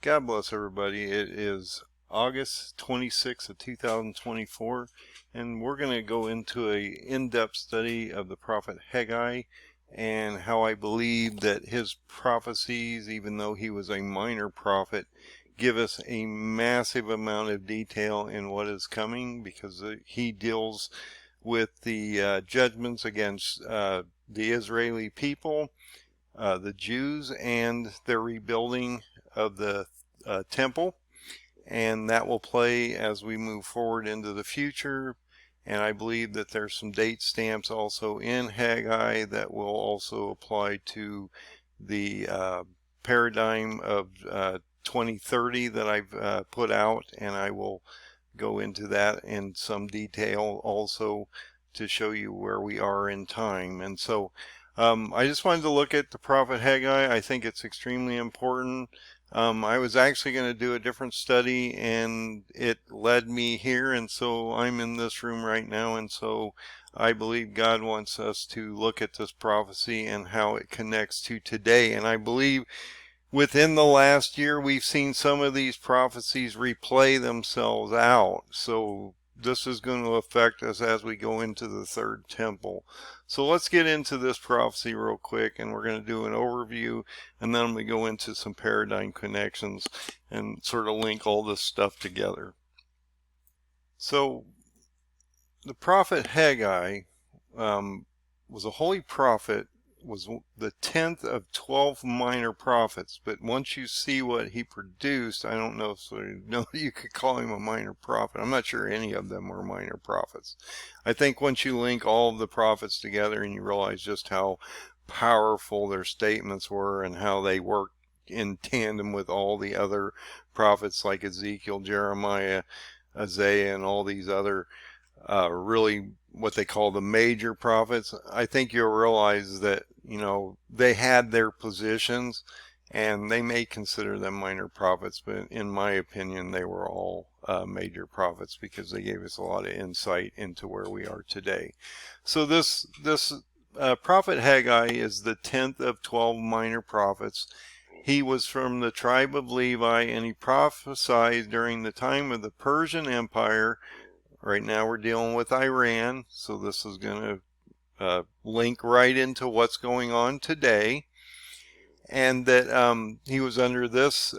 God bless everybody. It is August 26th of 2024, and we're going to go into a in-depth study of the prophet Haggai and how I believe that his prophecies, even though he was a minor prophet, give us a massive amount of detail in what is coming, because he deals with the judgments against the Israeli people, the Jews, and their rebuilding of the temple, and that will play as we move forward into the future. And I believe that there's some date stamps also in Haggai that will also apply to the paradigm of 2030 that I've put out, and I will go into that in some detail also to show you where we are in time. And so I just wanted to look at the prophet Haggai. I think it's extremely important. I was actually going to do a different study, and it led me here, and so I'm in this room right now. And so I believe God wants us to look at this prophecy and how it connects to today. And I believe within the last year we've seen some of these prophecies replay themselves out. So this is going to affect us as we go into the third temple. So let's get into this prophecy real quick, and we're going to do an overview, and then we go into some paradigm connections and sort of link all this stuff together. So the prophet Haggai was a holy prophet, was the 10th of 12 minor prophets. But once you see what he produced, I don't know if you could call him a minor prophet. I'm not sure any of them were minor prophets. I think once you link all of the prophets together and you realize just how powerful their statements were and how they worked in tandem with all the other prophets like Ezekiel, Jeremiah, Isaiah, and all these other really what they call the major prophets, I think you'll realize that, you know, they had their positions, and they may consider them minor prophets, but in my opinion they were all major prophets, because they gave us a lot of insight into where we are today. So this prophet Haggai is the 10th of 12 minor prophets. He was from the tribe of Levi, and he prophesied during the time of the Persian Empire. Right now we're dealing with Iran, so this is going to link right into what's going on today. And that he was under this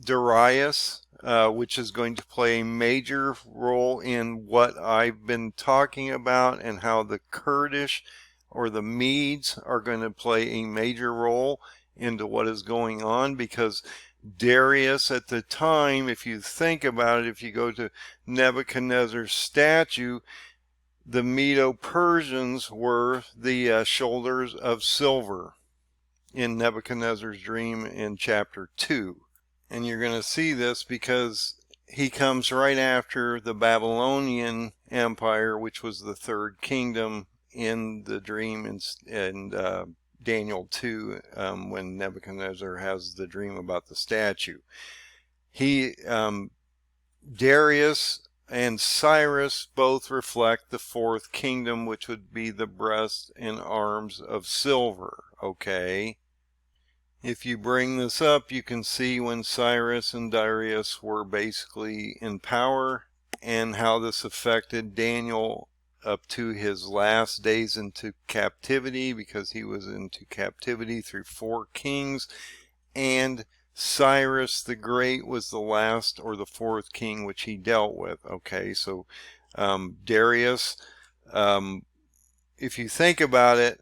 Darius, which is going to play a major role in what I've been talking about, and how the Kurdish or the Medes are going to play a major role into what is going on, because Darius at the time, if you think about it, if you go to Nebuchadnezzar's statue, the Medo-Persians were the shoulders of silver in Nebuchadnezzar's dream in chapter 2. And you're going to see this because he comes right after the Babylonian Empire, which was the third kingdom in the dream in Daniel 2, when Nebuchadnezzar has the dream about the statue. Darius and Cyrus both reflect the fourth kingdom, which would be the breast and arms of silver. Okay, if you bring this up, you can see when Cyrus and Darius were basically in power, and how this affected Daniel up to his last days into captivity, because he was into captivity through 4 kings, and Cyrus the Great was the last or the 4th king which he dealt with. Okay, so Darius, if you think about it,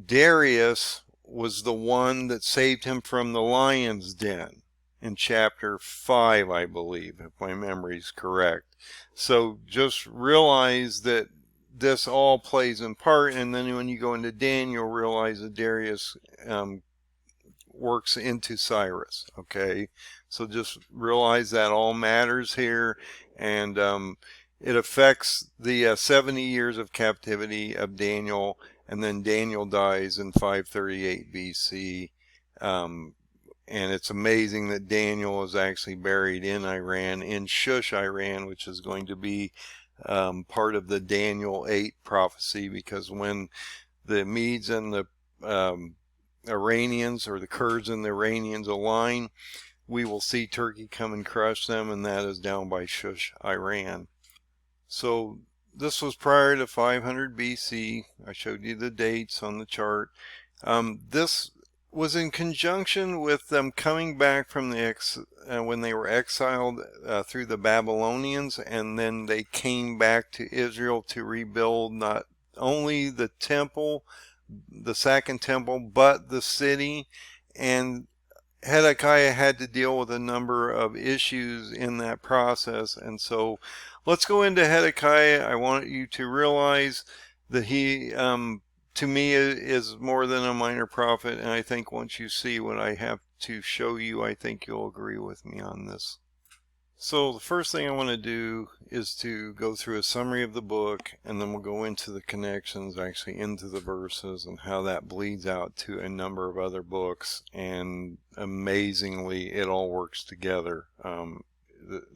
Darius was the one that saved him from the lion's den in chapter 5, I believe, if my memory is correct. So just realize that this all plays in part, and then when you go into Daniel, realize that Darius works into Cyrus. Okay, so just realize that all matters here, and it affects the 70 years of captivity of Daniel, and then Daniel dies in 538 BC. And it's amazing that Daniel is actually buried in Iran, in Shush, Iran, which is going to be part of the Daniel 8 prophecy, because when the Medes and the Iranians, or the Kurds and the Iranians, align, we will see Turkey come and crush them, and that is down by Shush, Iran. So this was prior to 500 BC. I showed you the dates on the chart. This was in conjunction with them coming back from when they were exiled through the Babylonians, and then they came back to Israel to rebuild not only the temple, the second temple, but the city. And Hezekiah had to deal with a number of issues in that process. And so let's go into Hezekiah. I want you to realize that he, to me, is more than a minor prophet. And I think once you see what I have to show you, I think you'll agree with me on this. So the first thing I want to do is to go through a summary of the book, and then we'll go into the connections, actually into the verses, and how that bleeds out to a number of other books. And amazingly, it all works together.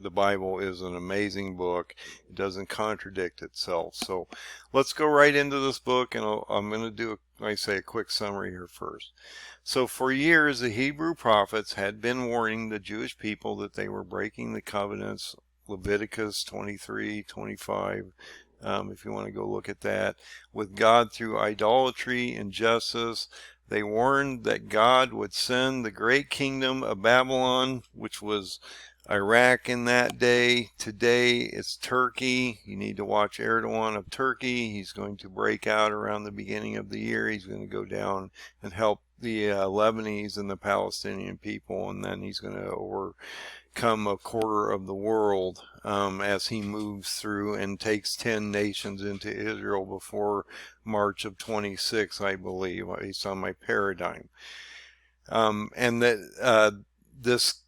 The Bible is an amazing book. It doesn't contradict itself. So let's go right into this book, and I'm going to do, a quick summary here first. So for years, the Hebrew prophets had been warning the Jewish people that they were breaking the covenants. Leviticus 23, 25, if you want to go look at that, with God through idolatry, injustice. They warned that God would send the great kingdom of Babylon, which was Iraq in that day. Today it's Turkey. You need to watch Erdogan of Turkey. He's going to break out around the beginning of the year. He's going to go down and help the Lebanese and the Palestinian people, and then he's going to overcome a quarter of the world as he moves through and takes 10 nations into Israel before March of 26, I believe, based on my paradigm. And that this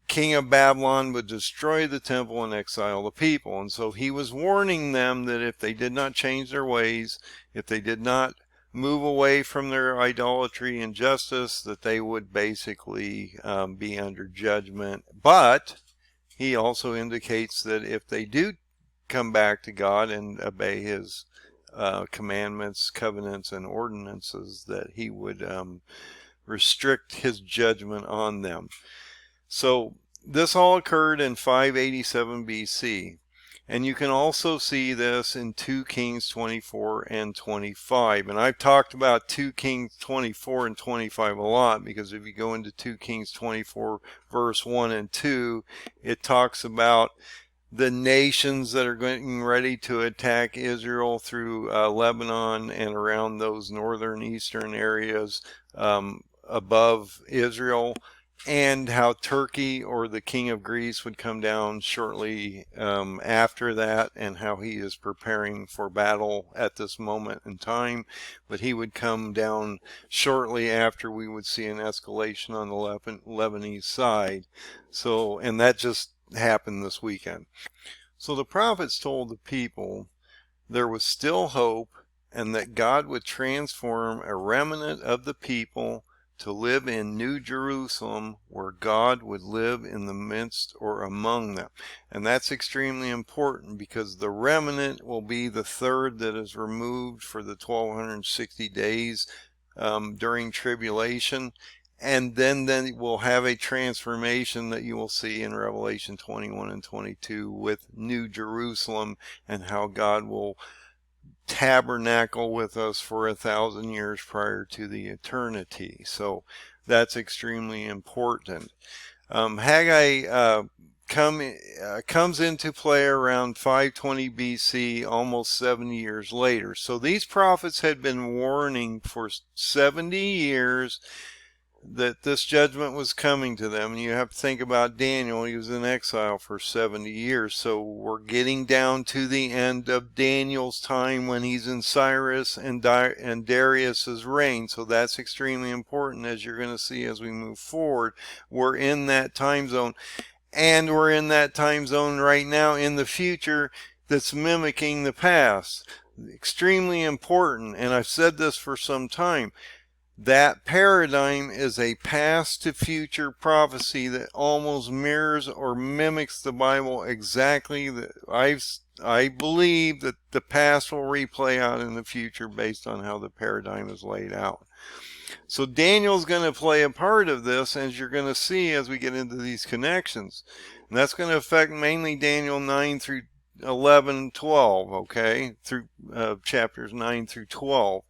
king of Babylon would destroy the temple and exile the people. And so he was warning them that if they did not change their ways, if they did not move away from their idolatry and injustice, that they would basically be under judgment. But he also indicates that if they do come back to God and obey his commandments, covenants, and ordinances, that he would restrict his judgment on them. So this all occurred in 587 BC. And you can also see this in 2 Kings 24 and 25. And I've talked about 2 Kings 24 and 25 a lot, because if you go into 2 Kings 24 verse 1 and 2, it talks about the nations that are getting ready to attack Israel through Lebanon and around those northern eastern areas above Israel, and how Turkey or the king of Greece would come down shortly after that, and how he is preparing for battle at this moment in time. But he would come down shortly after. We would see an escalation on the Lebanese side. So, and that just happened this weekend. So the prophets told the people there was still hope, and that God would transform a remnant of the people to live in New Jerusalem, where God would live in the midst or among them. And that's extremely important, because the remnant will be the third that is removed for the 1260 days during tribulation. And then we'll have a transformation that you will see in Revelation 21 and 22 with New Jerusalem, and how God will tabernacle with us for 1,000 years prior to the eternity. So that's extremely important. Haggai comes into play around 520 BC, almost 70 years later. So these prophets had been warning for 70 years that this judgment was coming to them. And you have to think about Daniel. He was in exile for 70 years. So we're getting down to the end of Daniel's time, when he's in Cyrus and Darius's reign. So that's extremely important, as you're going to see as we move forward. We're in that time zone, and we're in that time zone right now in the future that's mimicking the past. Extremely important. And I've said this for some time. That paradigm is a past to future prophecy that almost mirrors or mimics the Bible exactly. I believe that the past will replay out in the future based on how the paradigm is laid out. So Daniel's going to play a part of this, as you're going to see as we get into these connections. And that's going to affect mainly Daniel 9 through 11, 12, okay, through chapters 9 through 12.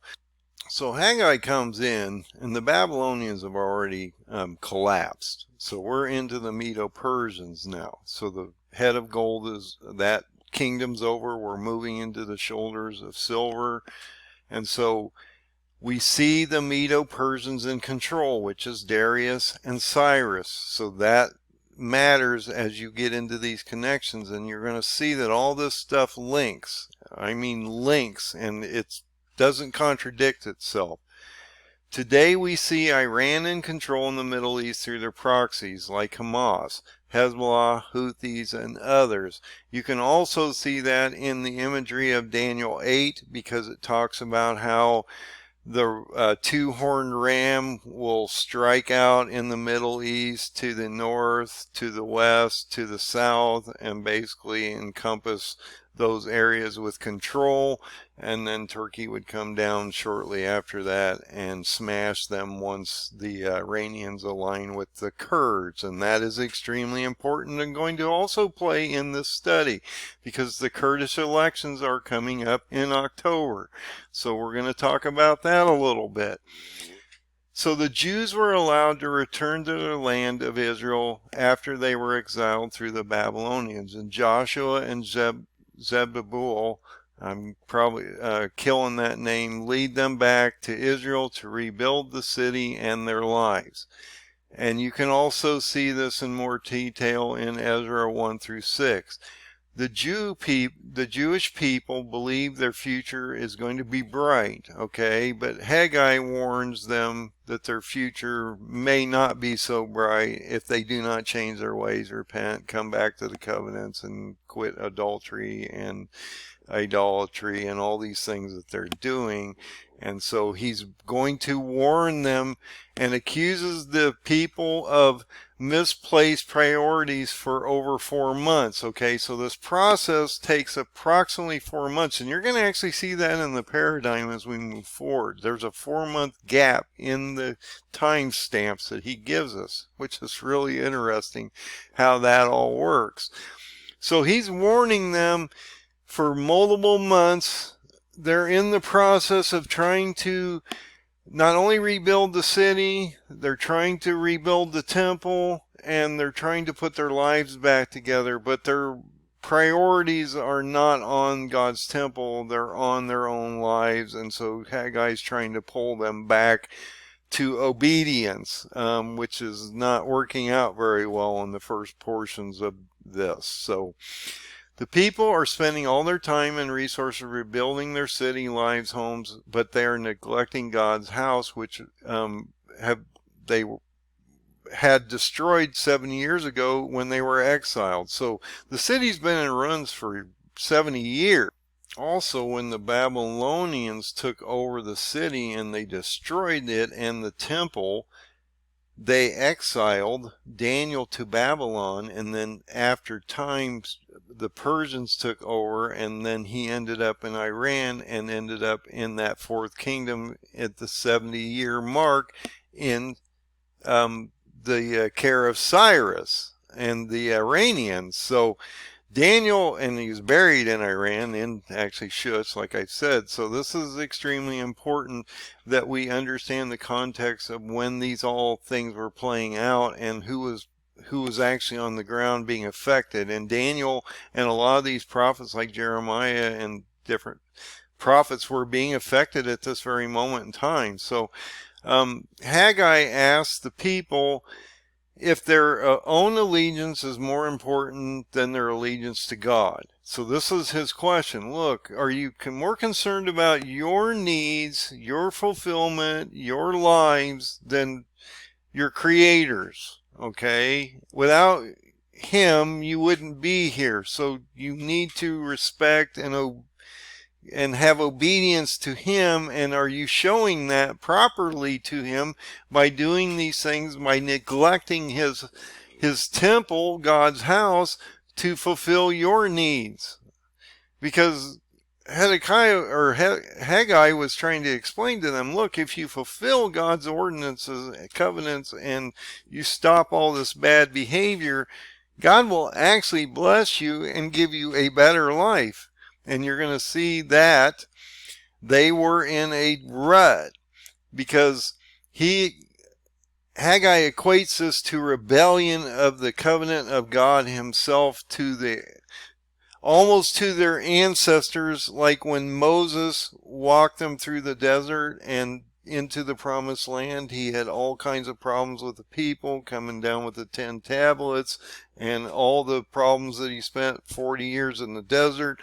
So Haggai comes in, and the Babylonians have already collapsed. So we're into the Medo-Persians now. So the head of gold is, that kingdom's over. We're moving into the shoulders of silver. And so we see the Medo-Persians in control, which is Darius and Cyrus. So that matters as you get into these connections, and you're going to see that all this stuff links. I mean links, and it doesn't contradict itself. Today we see Iran in control in the Middle East through their proxies like Hamas, Hezbollah, Houthis, and others. You can also see that in the imagery of Daniel 8, because it talks about how the two-horned ram will strike out in the Middle East, to the north, to the west, to the south, and basically encompass those areas with control. And then Turkey would come down shortly after that and smash them once the Iranians align with the Kurds. And that is extremely important and going to also play in this study, because the Kurdish elections are coming up in October. So we're going to talk about that a little bit. So the Jews were allowed to return to their land of Israel after they were exiled through the Babylonians. And Joshua and Zerubbabel, I'm probably killing that name, lead them back to Israel to rebuild the city and their lives. And you can also see this in more detail in Ezra 1 through 6. The Jewish people believe their future is going to be bright, okay? But Haggai warns them that their future may not be so bright if they do not change their ways, repent, come back to the covenants, and quit adultery and idolatry and all these things that they're doing. And so he's going to warn them and accuses the people of misplaced priorities for over 4 months. Okay, so this process takes approximately 4 months, and you're going to actually see that in the paradigm as we move forward. There's a 4-month gap in the time stamps that he gives us, which is really interesting how that all works. So he's warning them for multiple months. They're in the process of trying to not only rebuild the city, they're trying to rebuild the temple, and they're trying to put their lives back together, but their priorities are not on God's temple, they're on their own lives. And so Haggai's trying to pull them back to obedience, which is not working out very well in the first portions of this. So the people are spending all their time and resources rebuilding their city, lives, homes, but they are neglecting God's house, which they had destroyed 70 years ago when they were exiled. So the city's been in ruins for 70 years. Also, when the Babylonians took over the city and they destroyed it and the temple, they exiled Daniel to Babylon, and then after times the Persians took over, and then he ended up in Iran and ended up in that fourth kingdom at the 70-year mark in the care of Cyrus and the Iranians. So Daniel, and he was buried in Iran, in actually Shush, like I said. So this is extremely important that we understand the context of when these all things were playing out and who was actually on the ground being affected. And Daniel and a lot of these prophets like Jeremiah and different prophets were being affected at this very moment in time. So Haggai asked the people if their own allegiance is more important than their allegiance to God. So this is his question. Look, are you more concerned about your needs, your fulfillment, your lives than your creator's? Okay? Without him, you wouldn't be here. So you need to respect and have obedience to him. And are you showing that properly to him by doing these things, by neglecting his temple, God's house, to fulfill your needs? Because Haggai was trying to explain to them, look, if you fulfill God's ordinances, covenants, and you stop all this bad behavior, God will actually bless you and give you a better life. And you're going to see that they were in a rut because Haggai equates this to rebellion of the covenant of God himself almost to their ancestors, like when Moses walked them through the desert and into the promised land. He had all kinds of problems with the people, coming down with the 10 tablets and all the problems that he spent 40 years in the desert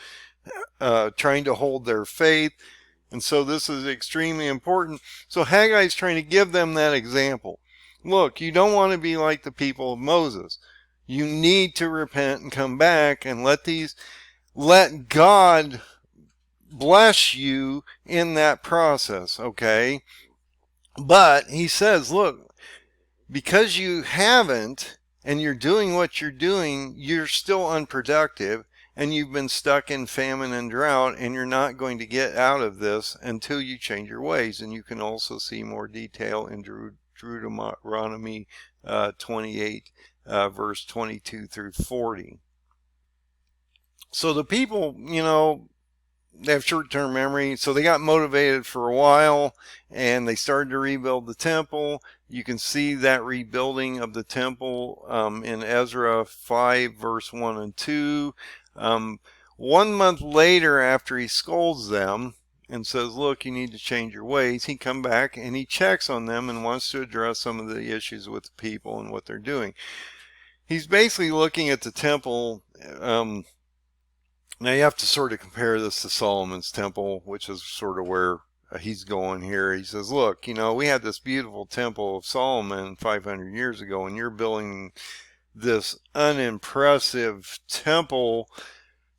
trying to hold their faith. And so this is extremely important. So Haggai's trying to give them that example. Look, you don't want to be like the people of Moses. You need to repent and come back and let God bless you in that process, okay? But he says, look, because you haven't and you're doing what you're doing, you're still unproductive and you've been stuck in famine and drought, and you're not going to get out of this until you change your ways. And you can also see more detail in Deuteronomy 28, verse 22 through 40. So the people, they have short-term memory, so they got motivated for a while, and they started to rebuild the temple. You can see that rebuilding of the temple in Ezra 5, verse 1 and 2. 1 month later, after he scolds them and says, look, you need to change your ways, he come back and he checks on them and wants to address some of the issues with the people and what they're doing. He's basically looking at the temple. Now you have to sort of compare this to Solomon's temple, which is sort of where he's going here. He says, look, we had this beautiful temple of Solomon 500 years ago, and you're building this unimpressive temple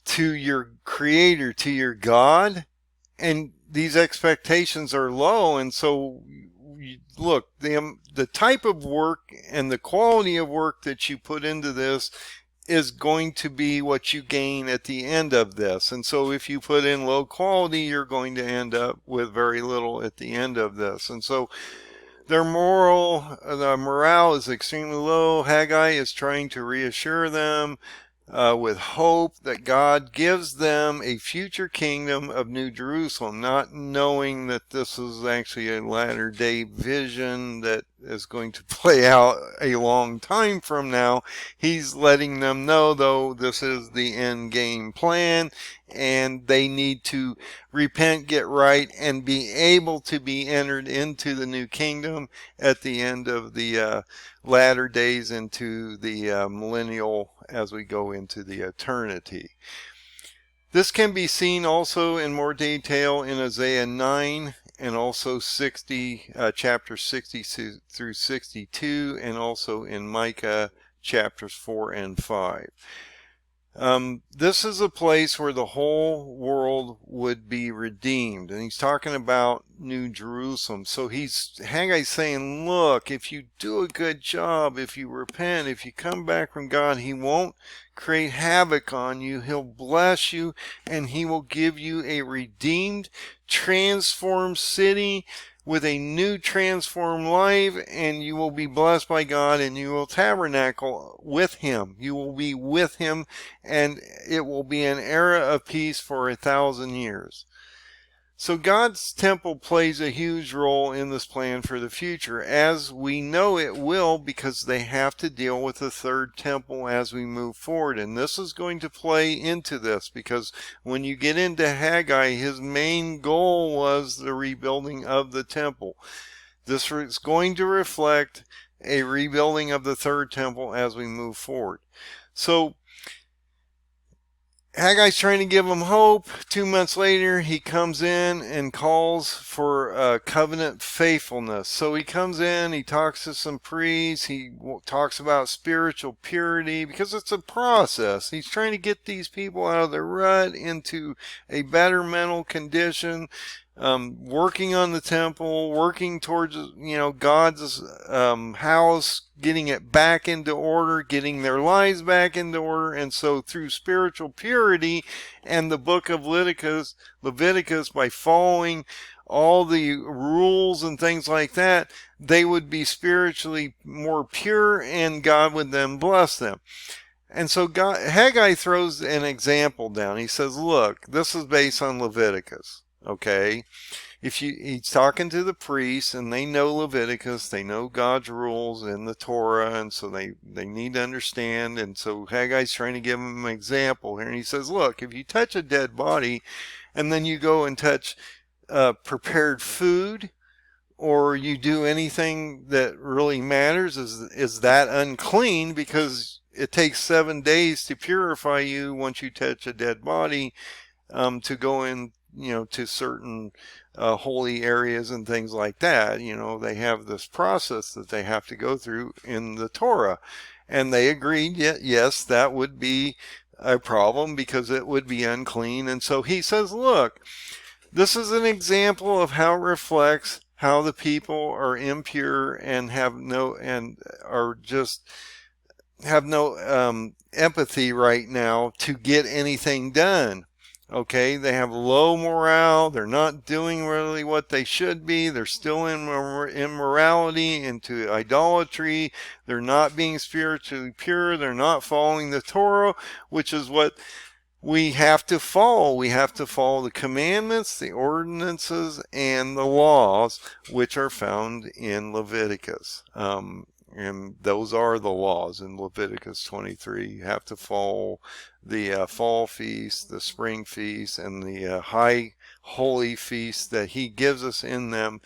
to your creator, to your God, and these expectations are low. And so look, the type of work and the quality of work that you put into this is going to be what you gain at the end of this. And so if you put in low quality, you're going to end up with very little at the end of this. And so the morale is extremely low. Haggai is trying to reassure them with hope that God gives them a future kingdom of New Jerusalem, not knowing that this is actually a latter day vision that is going to play out a long time from now. He's letting them know, though, this is the end game plan, and they need to repent, get right, and be able to be entered into the new kingdom at the end of the latter days, into the millennial, as we go into the eternity. This can be seen also in more detail in Isaiah 9 and also chapter 60 through 62, and also in Micah chapters 4 and 5. This is a place where the whole world would be redeemed, and he's talking about New Jerusalem. So Haggai's saying, look, if you do a good job, if you repent, if you come back from God, he won't create havoc on you. He'll bless you, and he will give you a redeemed, transformed city with a new transformed life, and you will be blessed by God, and you will tabernacle with him. You will be with him, and it will be an era of peace for 1,000 years. So God's temple plays a huge role in this plan for the future, as we know it will, because they have to deal with the third temple as we move forward. And this is going to play into this, because when you get into Haggai, his main goal was the rebuilding of the temple. This is going to reflect a rebuilding of the third temple as we move forward. So Haggai's trying to give them hope. 2 months later, he comes in and calls for covenant faithfulness. So he comes in, he talks to some priests, he talks about spiritual purity, because it's a process. He's trying to get these people out of their rut into a better mental condition. working on the temple, working towards, God's house, getting it back into order, getting their lives back into order. And so through spiritual purity and the book of Leviticus, by following all the rules and things like that, they would be spiritually more pure, and God would then bless them. And so Haggai throws an example down. He says, look, this is based on Leviticus. Okay, he's talking to the priests, and they know Leviticus, they know God's rules in the Torah, and so they need to understand. And so Haggai's trying to give them an example here, and he says, look, if you touch a dead body, and then you go and touch prepared food, or you do anything that really matters, is that unclean? Because it takes 7 days to purify you once you touch a dead body, to go in, to certain holy areas and things like that. They have this process that they have to go through in the Torah. And they agreed, yes, that would be a problem because it would be unclean. And so he says, look, this is an example of how it reflects how the people are impure and have no empathy right now to get anything done. Okay, they have low morale. They're not doing really what they should be. They're still in immorality, into idolatry. They're not being spiritually pure. They're not following the Torah, which is what we have to follow. We have to follow the commandments, the ordinances, and the laws, which are found in Leviticus. And those are the laws in Leviticus 23. You have to follow the fall feast, the spring feast, and the high holy feast that he gives us in them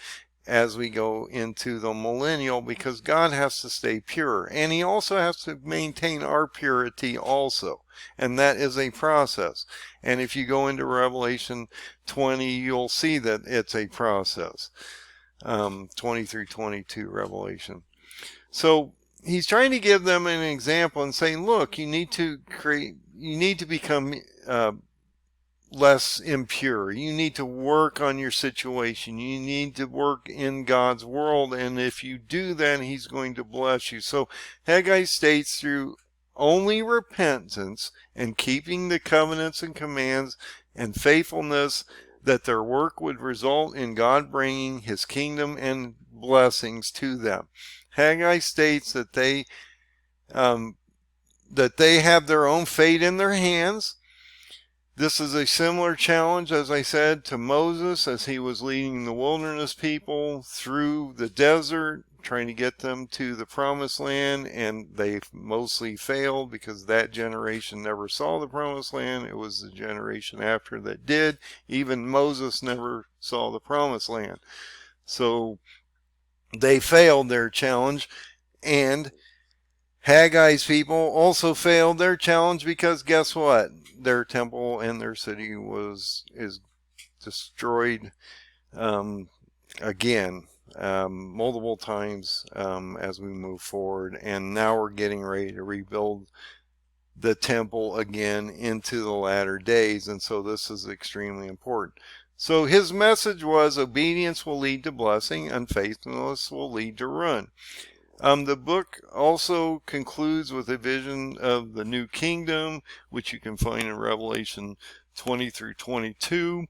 as we go into the millennial, because God has to stay pure, and he also has to maintain our purity also, and that is a process. And if you go into Revelation 20, you'll see that it's a process. 20 through 22 Revelation. So he's trying to give them an example and saying, look, you need to become less impure. You need to work on your situation. You need to work in God's world. And if you do that, he's going to bless you. So Haggai states, through only repentance and keeping the covenants and commands and faithfulness, that their work would result in God bringing his kingdom and blessings to them. Haggai states that they have their own fate in their hands. This is a similar challenge, as I said, to Moses as he was leading the wilderness people through the desert, trying to get them to the promised land, and they mostly failed because that generation never saw the promised land. It was the generation after that did. Even Moses never saw the promised land. So they failed their challenge, and Haggai's people also failed their challenge, because guess what? Their temple and their city is destroyed again, multiple times as we move forward, and now we're getting ready to rebuild the temple again into the latter days. And so this is extremely important. So his message was, obedience will lead to blessing, unfaithfulness will lead to ruin. The book also concludes with a vision of the new kingdom, which you can find in Revelation 20 through 22,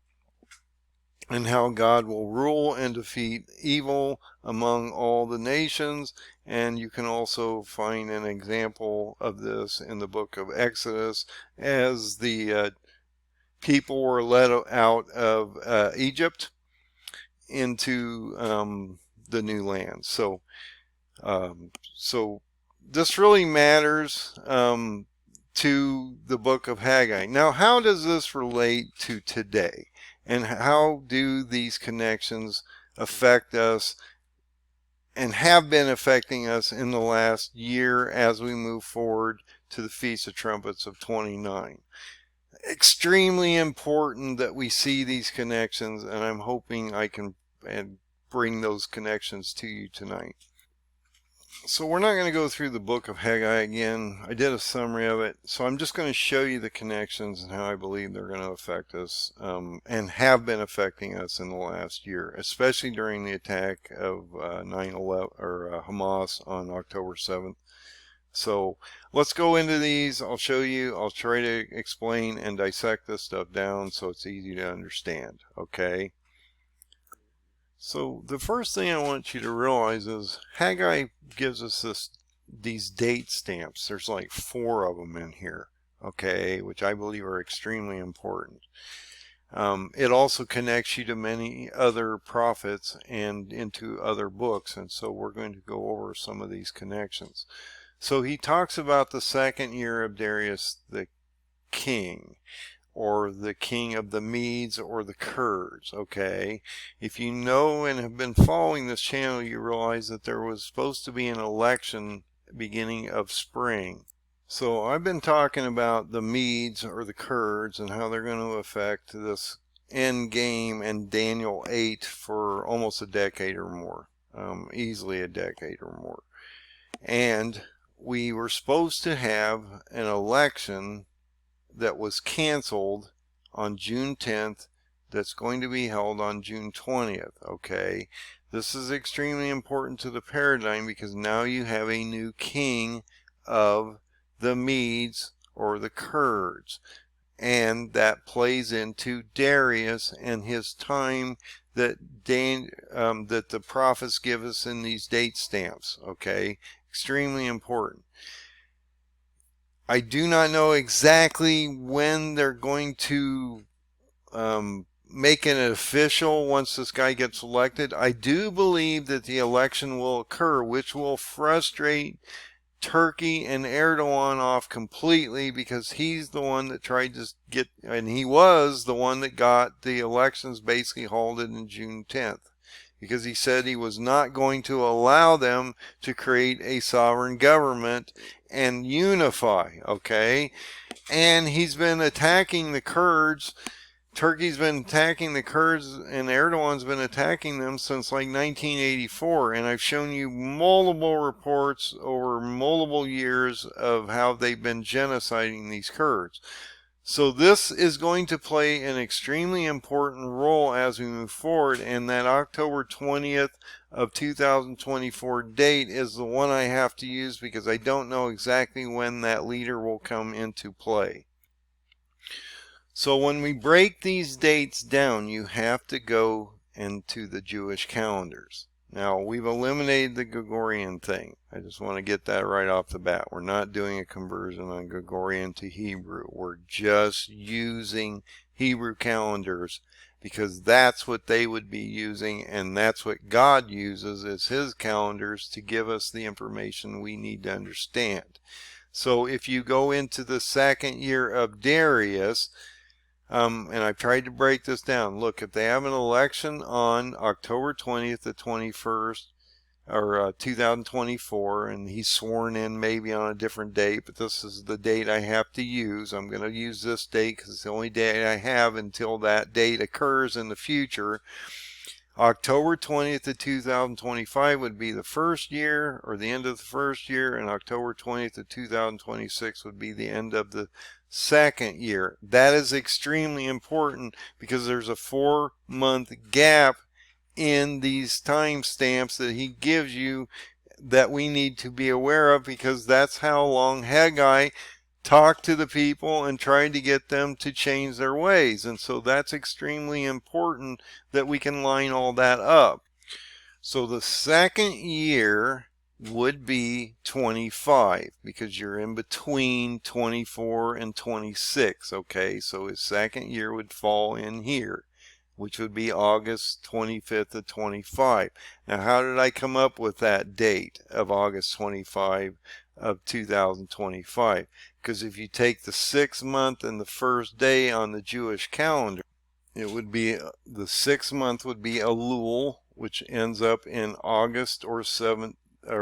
and how God will rule and defeat evil among all the nations. And you can also find an example of this in the book of Exodus, as the people were led out of Egypt into the new land. So this really matters to the book of Haggai. Now, how does this relate to today? And how do these connections affect us and have been affecting us in the last year as we move forward to the Feast of Trumpets of 29? Extremely important that we see these connections, and I'm hoping I can bring those connections to you tonight. So we're not going to go through the book of Haggai again. I did a summary of it. So I'm just going to show you the connections and how I believe they're going to affect us, and have been affecting us in the last year, especially during the attack of 9/11 or Hamas on October 7th. So let's go into these. I'll show you. I'll try to explain and dissect this stuff down so it's easy to understand. Okay. So the first thing I want you to realize is Haggai gives us these date stamps. There's like 4 of them in here, okay, which I believe are extremely important. It also connects you to many other prophets and into other books, and so we're going to go over some of these connections. So he talks about the 2nd year of Darius the king, or the king of the Medes or the Kurds, okay? If you know and have been following this channel, you realize that there was supposed to be an election beginning of spring. So I've been talking about the Medes or the Kurds and how they're going to affect this end game in Daniel 8 for almost a decade or more, easily a decade or more. And we were supposed to have an election that was canceled on June 10th that's going to be held on June 20th, okay? This is extremely important to the paradigm because now you have a new king of the Medes or the Kurds, and that plays into Darius and his time that that the prophets give us in these date stamps, okay? Extremely important. I do not know exactly when they're going to make it official once this guy gets elected. I do believe that the election will occur, which will frustrate Turkey and Erdogan off completely because he's the one that tried to get, and he was the one that got the elections basically halted in June 10th. Because he said he was not going to allow them to create a sovereign government and unify, okay? And he's been attacking the Kurds. Turkey's been attacking the Kurds, and Erdogan's been attacking them since like 1984. And I've shown you multiple reports over multiple years of how they've been genociding these Kurds. So this is going to play an extremely important role as we move forward, and that October 20th of 2024 date is the one I have to use because I don't know exactly when that leader will come into play. So when we break these dates down, you have to go into the Jewish calendars. Now, we've eliminated the Gregorian thing. I just want to get that right off the bat. We're not doing a conversion on Gregorian to Hebrew. We're just using Hebrew calendars because that's what they would be using, and that's what God uses as his calendars to give us the information we need to understand. So if you go into the 2nd year of Darius, and I've tried to break this down. Look, if they have an election on October 20th to 21st, or 2024, and he's sworn in maybe on a different date, but this is the date I have to use. I'm going to use this date because it's the only date I have until that date occurs in the future. October 20th to 2025 would be the 1st year, or the end of the 1st year, and October 20th to 2026 would be the end of the 2nd year. That is extremely important because there's a 4-month gap in these time stamps that he gives you that we need to be aware of, because that's how long Haggai talked to the people and tried to get them to change their ways. And so that's extremely important that we can line all that up. So the 2nd year would be 25 because you're in between 24 and 26, okay? So his 2nd year would fall in here, which would be August 25th of 25. Now, how did I come up with that date of August 25 of 2025? Because if you take the 6th month and the 1st day on the Jewish calendar, it would be, the 6th month would be Elul, which ends up in August or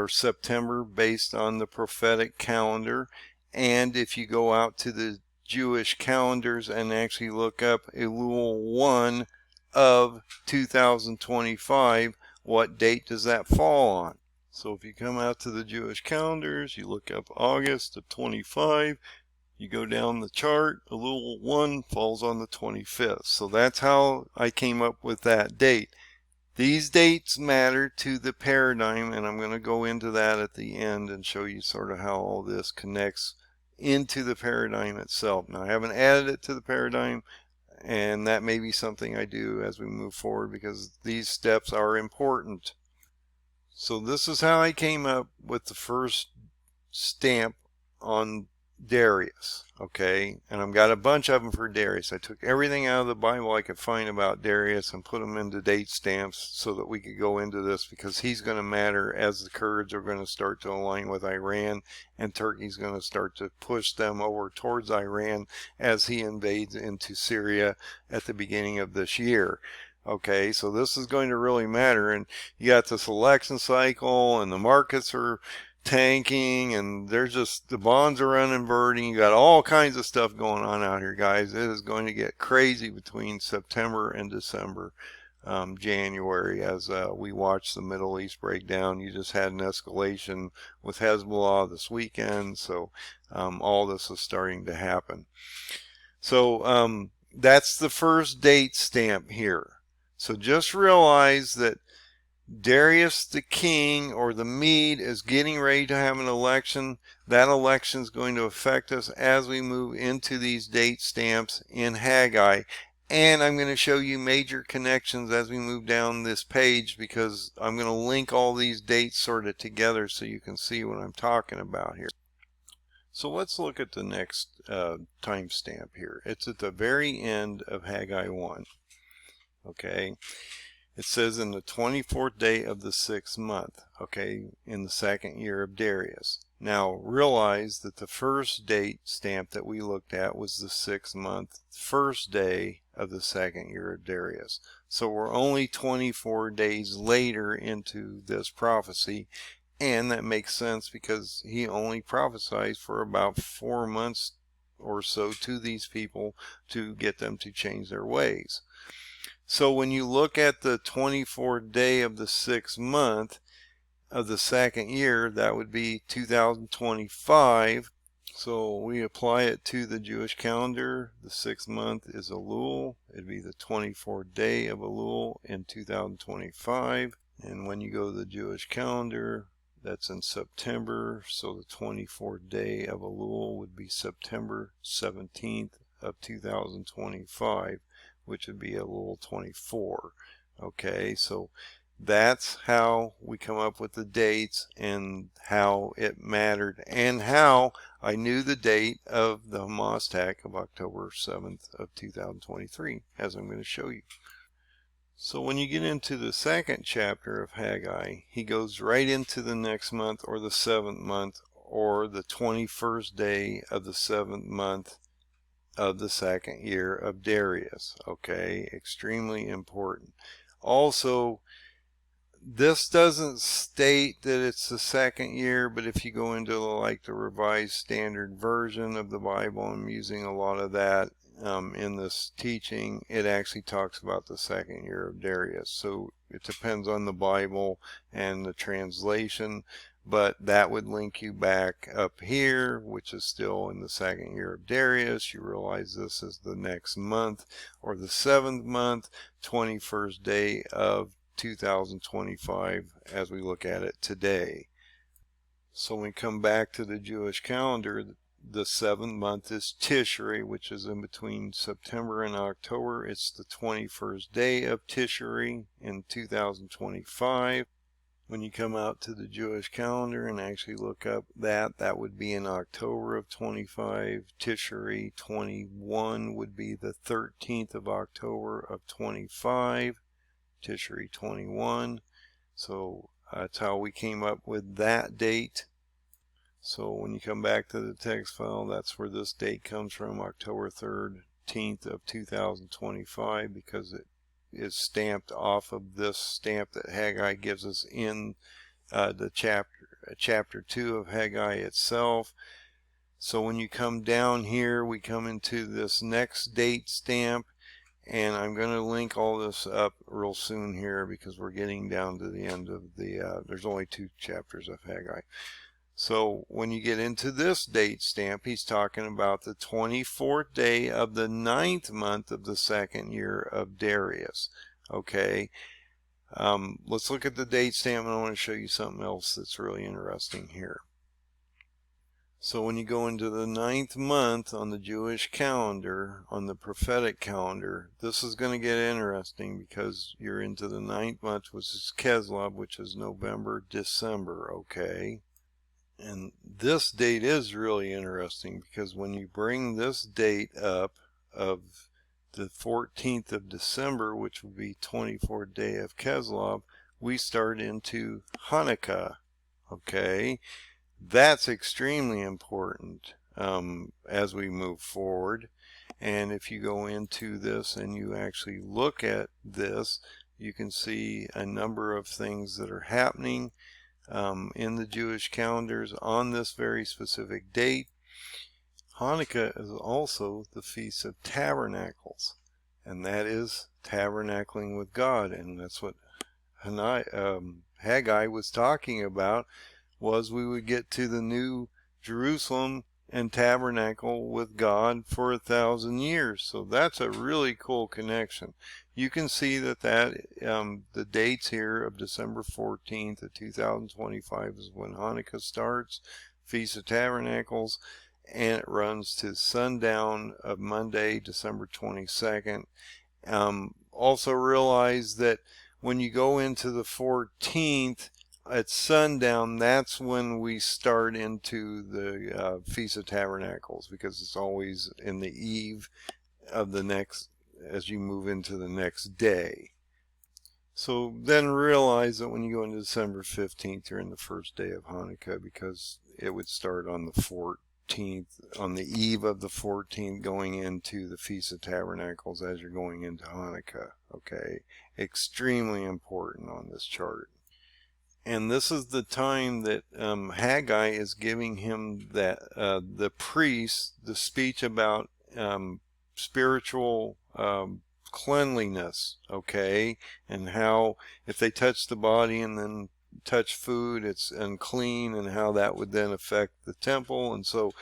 September based on the prophetic calendar. And if you go out to the Jewish calendars and actually look up Elul 1 of 2025, what date does that fall on? So if you come out to the Jewish calendars, you look up August of 25, you go down the chart, a little 1 falls on the 25th. So that's how I came up with that date. These dates matter to the paradigm, and I'm going to go into that at the end and show you sort of how all this connects into the paradigm itself. Now, I haven't added it to the paradigm, and that may be something I do as we move forward because these steps are important. So this is how I came up with the first stamp on Darius, okay? And I've got a bunch of them for Darius. I took everything out of the Bible I could find about Darius and put them into date stamps so that we could go into this, because he's going to matter as the Kurds are going to start to align with Iran, and Turkey's going to start to push them over towards Iran as he invades into Syria at the beginning of this year. Okay, so this is going to really matter, and you got this election cycle, and the markets are tanking, and there's just, the bonds are uninverting. You got all kinds of stuff going on out here, guys. It is going to get crazy between September and December, January, as we watch the Middle East break down. You just had an escalation with Hezbollah this weekend, so all this is starting to happen. So that's the first date stamp here. So just realize that Darius the king, or the Mede, is getting ready to have an election. That election is going to affect us as we move into these date stamps in Haggai. And I'm going to show you major connections as we move down this page, because I'm going to link all these dates sort of together so you can see what I'm talking about here. So let's look at the next timestamp here. It's at the very end of Haggai 1. Okay. It says in the 24th day of the 6th month, okay, in the 2nd year of Darius. Now realize that the first date stamp that we looked at was the 6th month, first day of the 2nd year of Darius. So we're only 24 days later into this prophecy, and that makes sense because he only prophesies for about 4 months or so to these people to get them to change their ways. So when you look at the 24th day of the 6th month of the 2nd year, that would be 2025. So we apply it to the Jewish calendar. The 6th month is Elul. It'd be the 24th day of Elul in 2025. And when you go to the Jewish calendar, that's in September. So the 24th day of Elul would be September 17th of 2025. Which would be Elul 24. Okay, so that's how we come up with the dates and how it mattered, and how I knew the date of the Hamas attack of October 7th of 2023, as I'm going to show you. So when you get into the 2nd chapter of Haggai, he goes right into the next month, or the 7th month, or the 21st day of the 7th month of the 2nd year of Darius. Okay, extremely important. Also, this doesn't state that it's the 2nd year, but if you go into like the Revised Standard Version of the Bible, I'm using a lot of that in this teaching, it actually talks about the 2nd year of Darius. So it depends on the Bible and the translation, but that would link you back up here, which is still in the 2nd year of Darius. You realize this is the next month, or the 7th month, 21st day of 2025 as we look at it today. So when we come back to the Jewish calendar, the 7th month is Tishri, which is in between September and October. It's the 21st day of Tishri in 2025. When you come out to the Jewish calendar and actually look up that would be in October of 25. Tishri 21 would be the 13th of October of 25. Tishri 21. So that's how we came up with that date. So when you come back to the text file, that's where this date comes from, October 13th of 2025, because it is stamped off of this stamp that Haggai gives us in the chapter 2 of Haggai itself. So when you come down here, we come into this next date stamp, And I'm going to link all this up real soon here because we're getting down to the end of the, there's only 2 chapters of Haggai. So when you get into this date stamp, he's talking about the 24th day of the 9th month of the 2nd year of Darius. Okay. Let's look at the date stamp, and I want to show you something else that's really interesting here. So when you go into the 9th month on the Jewish calendar, on the prophetic calendar, this is going to get interesting because you're into the 9th month, which is Keslev, which is November, December, okay? And this date is really interesting because when you bring this date up of the 14th of December, which would be 24th day of Keslev, we start into Hanukkah, okay? That's extremely important as we move forward. And if you go into this and you actually look at this, you can see a number of things that are happening in the Jewish calendars on this very specific date. Hanukkah is also the Feast of Tabernacles, and that is tabernacling with God, and that's what Haggai was talking about, was we would get to the new Jerusalem and tabernacle with God for 1,000 years. So that's a really cool connection. You can see that the dates here of December 14th of 2025 is when Hanukkah starts, Feast of Tabernacles, and it runs to sundown of Monday, December 22nd. Also realize that when you go into the 14th, at sundown, that's when we start into the Feast of Tabernacles, because it's always in the eve of the next, as you move into the next day. So then realize that when you go into December 15th, you're in the first day of Hanukkah, because it would start on the 14th, on the eve of the 14th, going into the Feast of Tabernacles as you're going into Hanukkah. Okay, extremely important on this chart. And this is the time that Haggai is giving him that the priest the speech about spiritual cleanliness, okay, and how if they touch the body and then touch food, it's unclean, and how that would then affect the temple. And so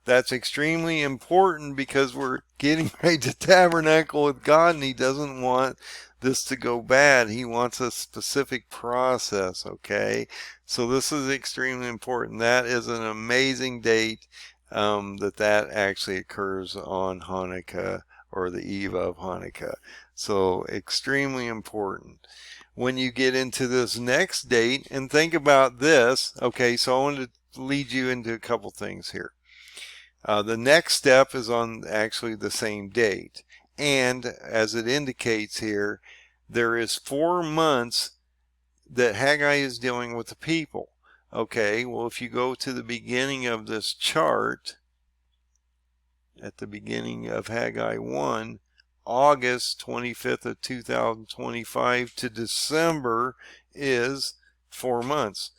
that's extremely important because we're getting ready to tabernacle with God, and he doesn't want this to go bad. He wants a specific process, okay? So this is extremely important. That is an amazing date that actually occurs on Hanukkah, or the eve of Hanukkah. So extremely important. When you get into this next date, and think about this, okay, so I wanted to lead you into a couple things here. The next step is on actually the same date. And as it indicates here, there is 4 months that Haggai is dealing with the people. Okay, well, if you go to the beginning of this chart, at the beginning of Haggai 1, August 25th of 2025 to December is 4 months.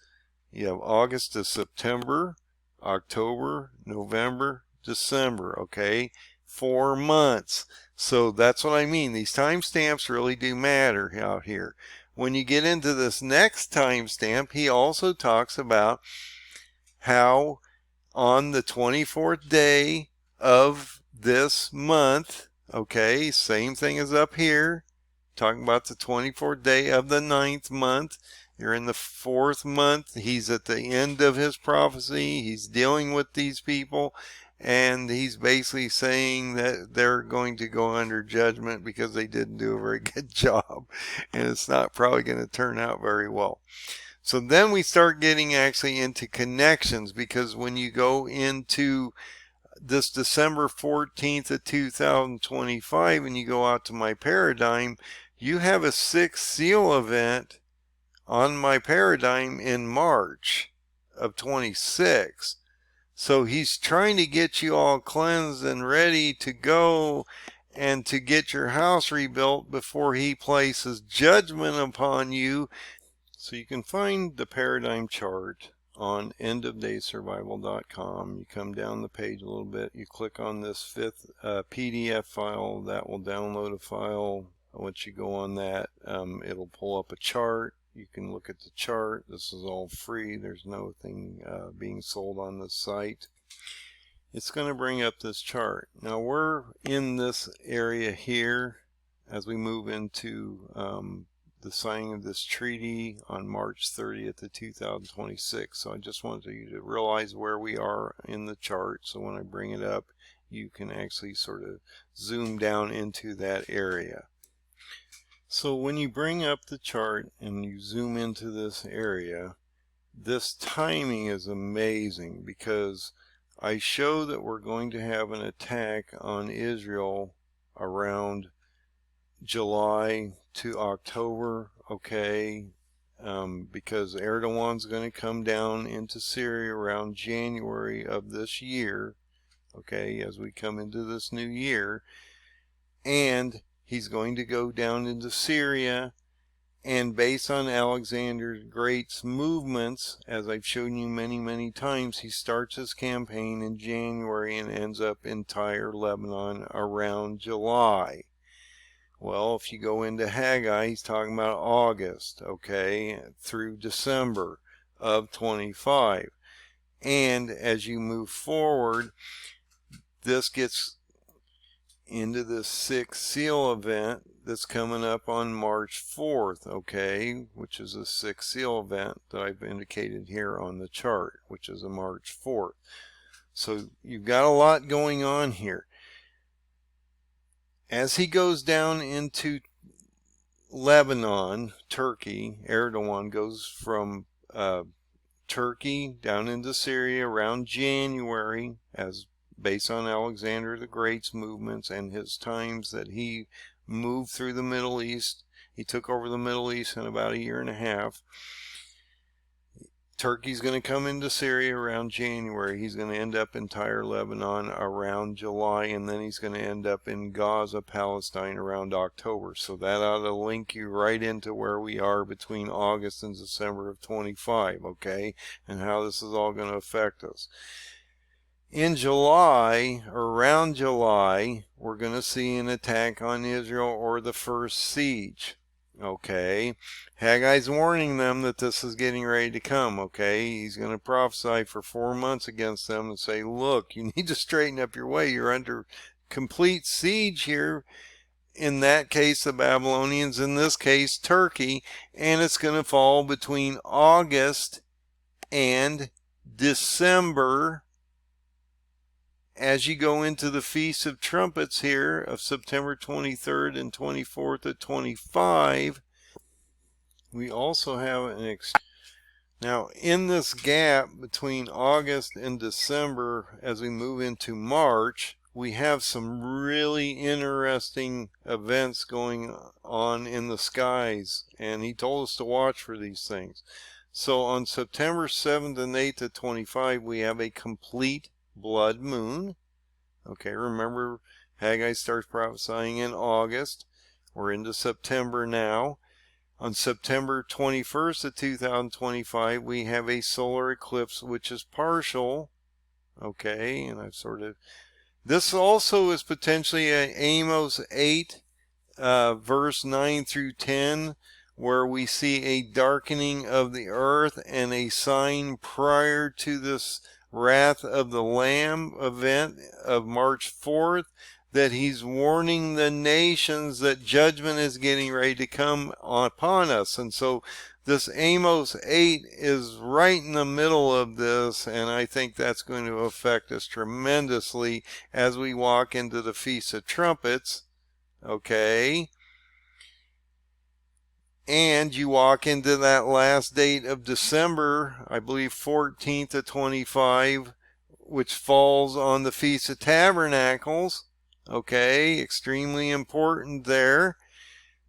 You have August to September, October, November, December, okay? 4 months. So that's what I mean. These timestamps really do matter out here. When you get into this next timestamp, he also talks about how on the 24th day of this month, okay, same thing as up here, talking about the 24th day of the 9th month. You're in the 4th month. He's at the end of his prophecy. He's dealing with these people, and he's basically saying that they're going to go under judgment because they didn't do a very good job, and it's not probably going to turn out very well. So then we start getting actually into connections, because when you go into this December 14th of 2025 and you go out to my paradigm, you have a 6th seal event on my paradigm in March of 26. So he's trying to get you all cleansed and ready to go and to get your house rebuilt before he places judgment upon you. So you can find the paradigm chart on endofdaysurvival.com. You come down the page a little bit, you click on this fifth PDF file. That will download a file. Once you go on that, it'll pull up a chart. You can look at the chart. This is all free. There's nothing being sold on the site. It's going to bring up this chart. Now we're in this area here as we move into the signing of this treaty on March 30th of 2026. So I just wanted you to realize where we are in the chart, so when I bring it up you can actually sort of zoom down into that area. So when you bring up the chart and you zoom into this area, this timing is amazing, because I show that we're going to have an attack on Israel around July to October, okay, because Erdogan's going to come down into Syria around January of this year, okay, as we come into this new year, and he's going to go down into Syria, and based on Alexander the Great's movements, as I've shown you many times, he starts his campaign in January and ends up in Tyre, Lebanon around July. Well, if you go into Haggai, he's talking about August, okay, through December of 25. And as you move forward, this gets into the sixth seal event that's coming up on March 4th, okay, which is a sixth seal event that I've indicated here on the chart, which is a March 4th. So you've got a lot going on here. As he goes down into Lebanon, Turkey, Erdogan goes from Turkey down into Syria around January, as based on Alexander the Great's movements and his times that he moved through the Middle East. He took over the Middle East in about a year and a half. Turkey's going to come into Syria around January. He's going to end up in Tyre, Lebanon around July, and then he's going to end up in Gaza, Palestine around October. So that ought to link you right into where we are between August and December of 25, okay, and how this is all going to affect us. In July, around July, we're going to see an attack on Israel, or the first siege. Okay, Haggai's warning them that this is getting ready to come, okay? He's going to prophesy for 4 months against them and say, look, you need to straighten up your way. You're under complete siege here. In that case, the Babylonians, in this case, Turkey, and it's going to fall between August and December. As you go into the Feasts of Trumpets here of September 23rd and 24th of 25, we also have an now in this gap between August and December, as we move into March, we have some really interesting events going on in the skies, and he told us to watch for these things. So on September 7th and 8th of 25, we have a complete blood moon. Okay, remember Haggai starts prophesying in August. We're into September now. On September 21st of 2025, we have a solar eclipse, which is partial. Okay, and I've sort of, this also is potentially an Amos 8 verse 9 through 10, where we see a darkening of the earth and a sign prior to this Wrath of the Lamb event of March 4th, that he's warning the nations that judgment is getting ready to come upon us. And so this Amos 8 is right in the middle of this, and I think that's going to affect us tremendously as we walk into the Feast of Trumpets, okay? And you walk into that last date of December, I believe 14th of 25, which falls on the Feast of Tabernacles. Okay, extremely important there.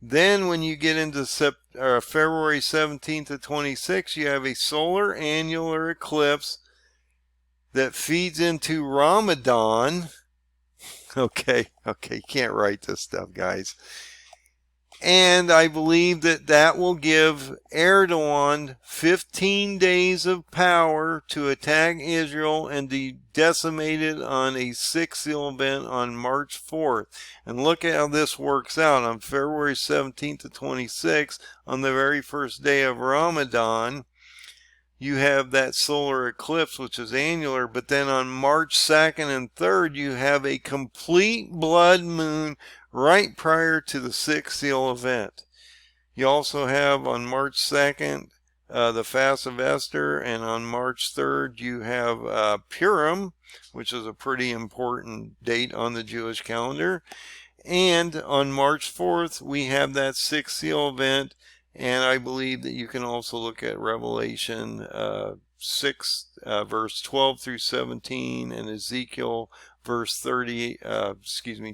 Then when you get into February 17th of 26, you have a solar annular eclipse that feeds into Ramadan. Okay, you can't write this stuff, guys. And I believe that that will give Erdogan 15 days of power to attack Israel and to decimate it on a sixth seal event on March 4th. And look at how this works out. On February 17th to 26th, on the very first day of Ramadan, you have that solar eclipse, which is annular, but then on March 2nd and 3rd, you have a complete blood moon right prior to the sixth seal event. You also have on March 2nd, the Fast of Esther, and on March 3rd, you have Purim, which is a pretty important date on the Jewish calendar. And on March 4th, we have that sixth seal event. And I believe that you can also look at Revelation 6, verse 12 through 17, and Ezekiel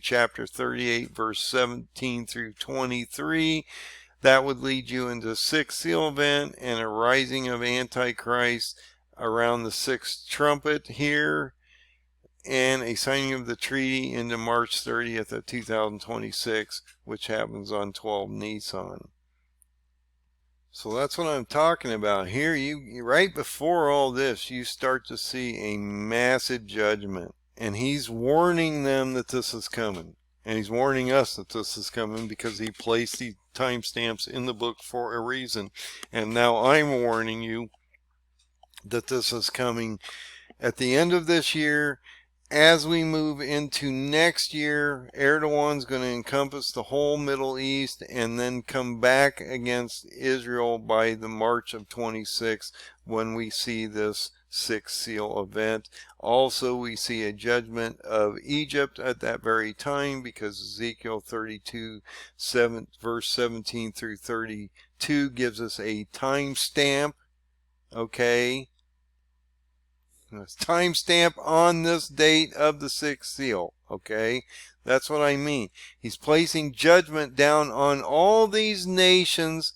chapter 38, verse 17 through 23. That would lead you into sixth seal event and a rising of Antichrist around the sixth trumpet here, and a signing of the treaty into March 30th of 2026, which happens on 12 Nisan. So that's what I'm talking about here. You right before all this, you start to see a massive judgment, and he's warning them that this is coming, and he's warning us that this is coming because he placed the timestamps in the book for a reason. And now I'm warning you that this is coming at the end of this year. As we move into next year, Erdogan's going to encompass the whole Middle East and then come back against Israel by the March of 26 when we see this sixth seal event. Also, we see a judgment of Egypt at that very time because Ezekiel 32, verse 17 through 32 gives us a time stamp. Okay. Timestamp on this date of the sixth seal. Okay, that's what I mean. He's placing judgment down on all these nations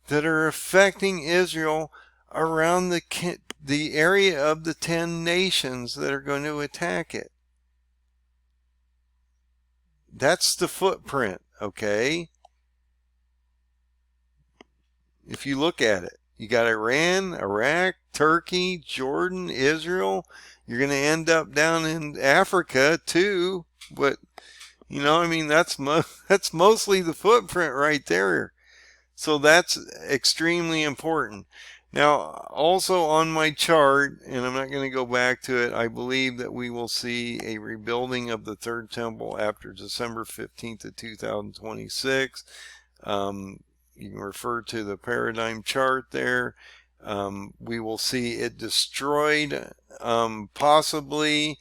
that are affecting Israel around the area of the 10 nations that are going to attack it. That's the footprint. Okay, if you look at it, you got Iran, Iraq, Turkey, Jordan, Israel. You're going to end up down in Africa too. But, you know, I mean, that's mostly the footprint right there. So that's extremely important. Now, also on my chart, and I'm not going to go back to it, I believe that we will see a rebuilding of the third temple after December 15th of 2026. You can refer to the paradigm chart there. We will see it destroyed. Possibly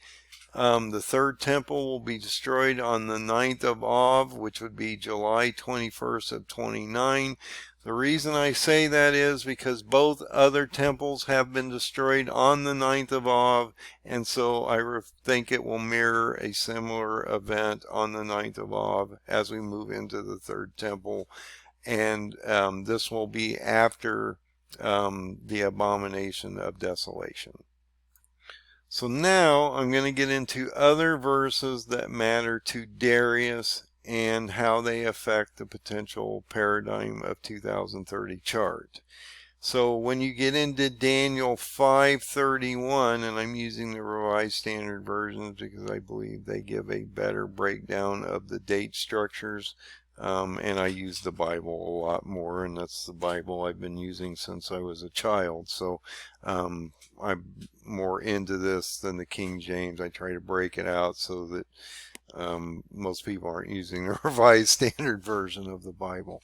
the third temple will be destroyed on the 9th of Av, which would be July 21st of 29. The reason I say that is because both other temples have been destroyed on the 9th of Av, and so I think it will mirror a similar event on the 9th of Av as we move into the third temple. And this will be after the abomination of desolation. So now I'm going to get into other verses that matter to Darius and how they affect the potential paradigm of 2030 chart. So when you get into Daniel 5:31, and I'm using the Revised Standard Versions because I believe they give a better breakdown of the date structures. And I use the Bible a lot more, and that's the Bible I've been using since I was a child. So I'm more into this than the King James. I try to break it out so that most people aren't using the Revised Standard Version of the Bible.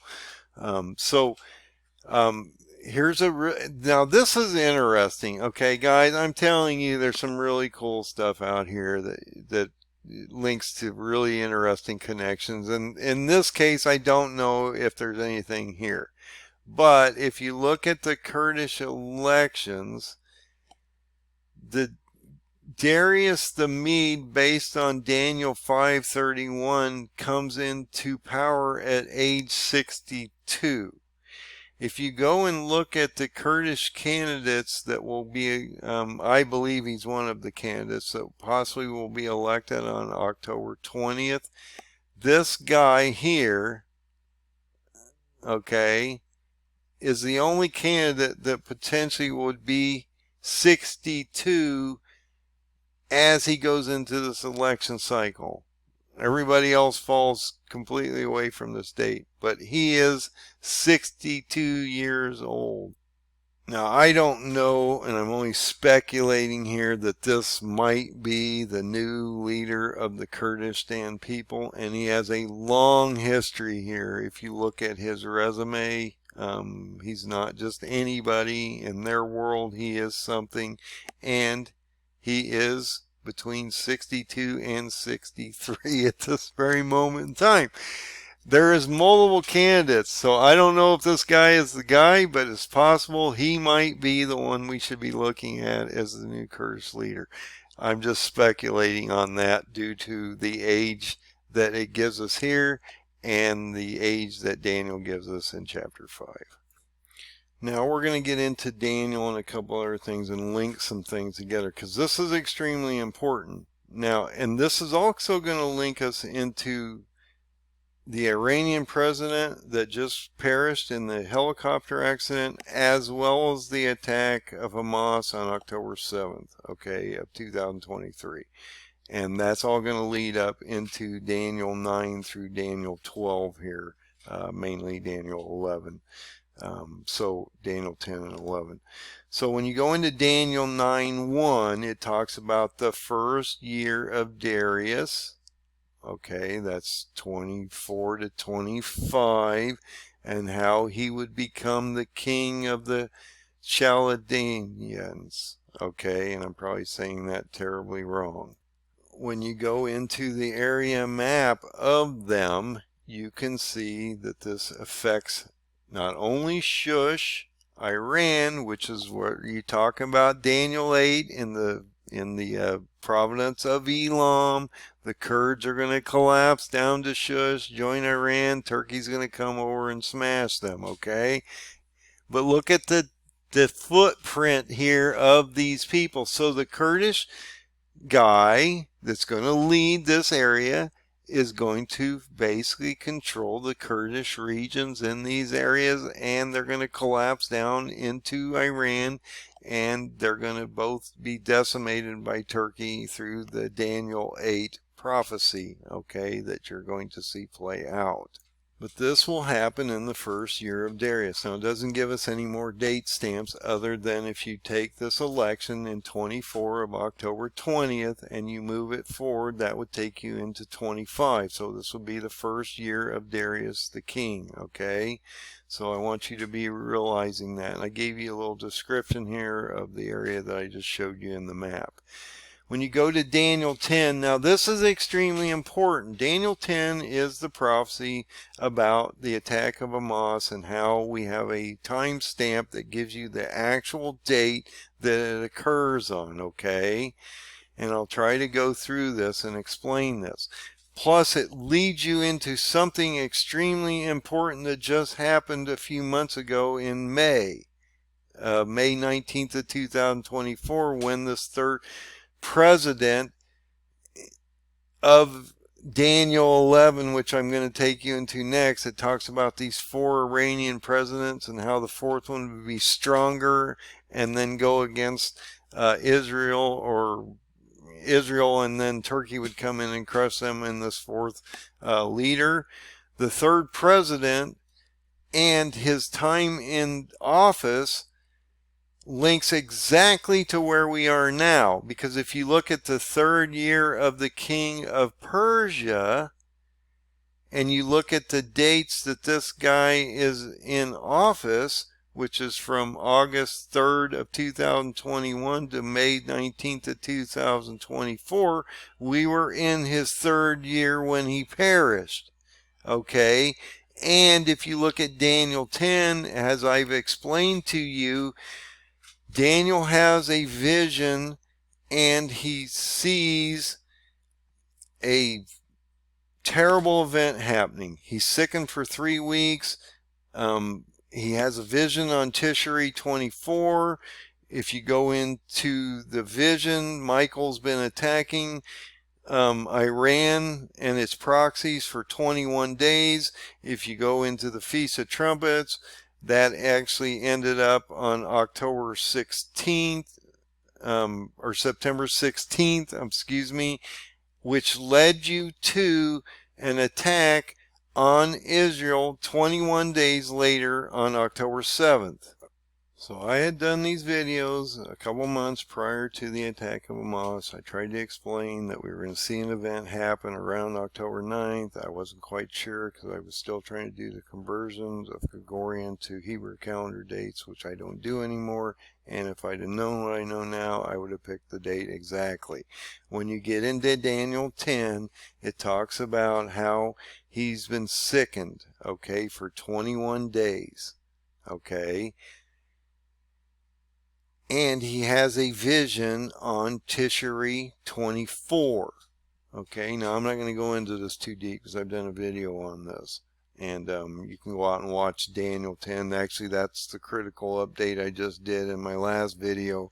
Here's now this is interesting. Okay, guys, I'm telling you, there's some really cool stuff out here that links to really interesting connections, and in this case I don't know if there's anything here, but if you look at the Kurdish elections, the Darius the Mede, based on Daniel 5:31, comes into power at age 62. If you go and look at the Kurdish candidates that will be, I believe he's one of the candidates that possibly will be elected on October 20th. This guy here okay, is the only candidate that potentially would be 62 as he goes into this election cycle. Everybody else falls completely away from this date, but he is 62 years old. Now, I don't know, and I'm only speculating here, that this might be the new leader of the Kurdistan people, and he has a long history here. If you look at his resume, he's not just anybody. In their world, he is something, and he is between 62 and 63 at this very moment in time. There is multiple candidates, so I don't know if this guy is the guy, but it's possible he might be the one we should be looking at as the new Kurdish leader. I'm just speculating on that due to the age that it gives us here and the age that Daniel gives us in chapter 5. Now we're going to get into Daniel and a couple other things and link some things together because this is extremely important. Now, and this is also going to link us into the Iranian president that just perished in the helicopter accident, as well as the attack of Hamas on October 7th, okay, of 2023. And that's all going to lead up into Daniel 9 through Daniel 12 here, mainly Daniel 11. So Daniel 10 and 11. So when you go into Daniel 9:1, it talks about the first year of Darius. Okay, that's 24 to 25, and how he would become the king of the Chaldeans. Okay, and I'm probably saying that terribly wrong. When you go into the area map of them, you can see that this affects not only Shush, Iran, which is what you talk about Daniel 8 in the province of Elam. The Kurds are going to collapse down to Shush, join Iran. Turkey's going to come over and smash them, okay? But look at the footprint here of these people. So the Kurdish guy that's going to lead this area is going to basically control the Kurdish regions in these areas, and they're going to collapse down into Iran, and they're going to both be decimated by Turkey through the Daniel 8 prophecy, okay, that you're going to see play out. But this will happen in the first year of Darius. Now, it doesn't give us any more date stamps other than if you take this election in 24 of October 20th and you move it forward, that would take you into 25. So this would be the first year of Darius the king, okay? So I want you to be realizing that. And I gave you a little description here of the area that I just showed you in the map. When you go to Daniel 10, now this is extremely important. Daniel 10 is the prophecy about the attack of Hamas and how we have a time stamp that gives you the actual date that it occurs on, okay? And I'll try to go through this and explain this. Plus, it leads you into something extremely important that just happened a few months ago in May 19th of 2024, when this third president of Daniel 11, which I'm going to take you into next, it talks about these 4 Iranian presidents and how the 4th one would be stronger and then go against Israel, and then Turkey would come in and crush them in this 4th leader. The 3rd president and his time in office links exactly to where we are now, because if you look at the 3rd year of the king of Persia and you look at the dates that this guy is in office, which is from August 3rd of 2021 to May 19th of 2024, we were in his 3rd year when he perished, okay? And if you look at Daniel 10, as I've explained to you, Daniel has a vision and he sees a terrible event happening. He's sickened for 3 weeks. He has a vision on Tishri 24. If you go into the vision, Michael's been attacking Iran and its proxies for 21 days. If you go into the Feast of Trumpets, that actually ended up on October 16th, or September 16th, excuse me, which led you to an attack on Israel 21 days later on October 7th. So I had done these videos a couple months prior to the attack of Hamas. I tried to explain that we were going to see an event happen around October 9th. I wasn't quite sure because I was still trying to do the conversions of Gregorian to Hebrew calendar dates, which I don't do anymore. And if I'd have known what I know now, I would have picked the date exactly. When you get into Daniel 10, it talks about how he's been sickened, okay, for 21 days, okay? And he has a vision on Tishri 24. Okay, now I'm not going to go into this too deep because I've done a video on this. And you can go out and watch Daniel 10. Actually, that's the critical update I just did in my last video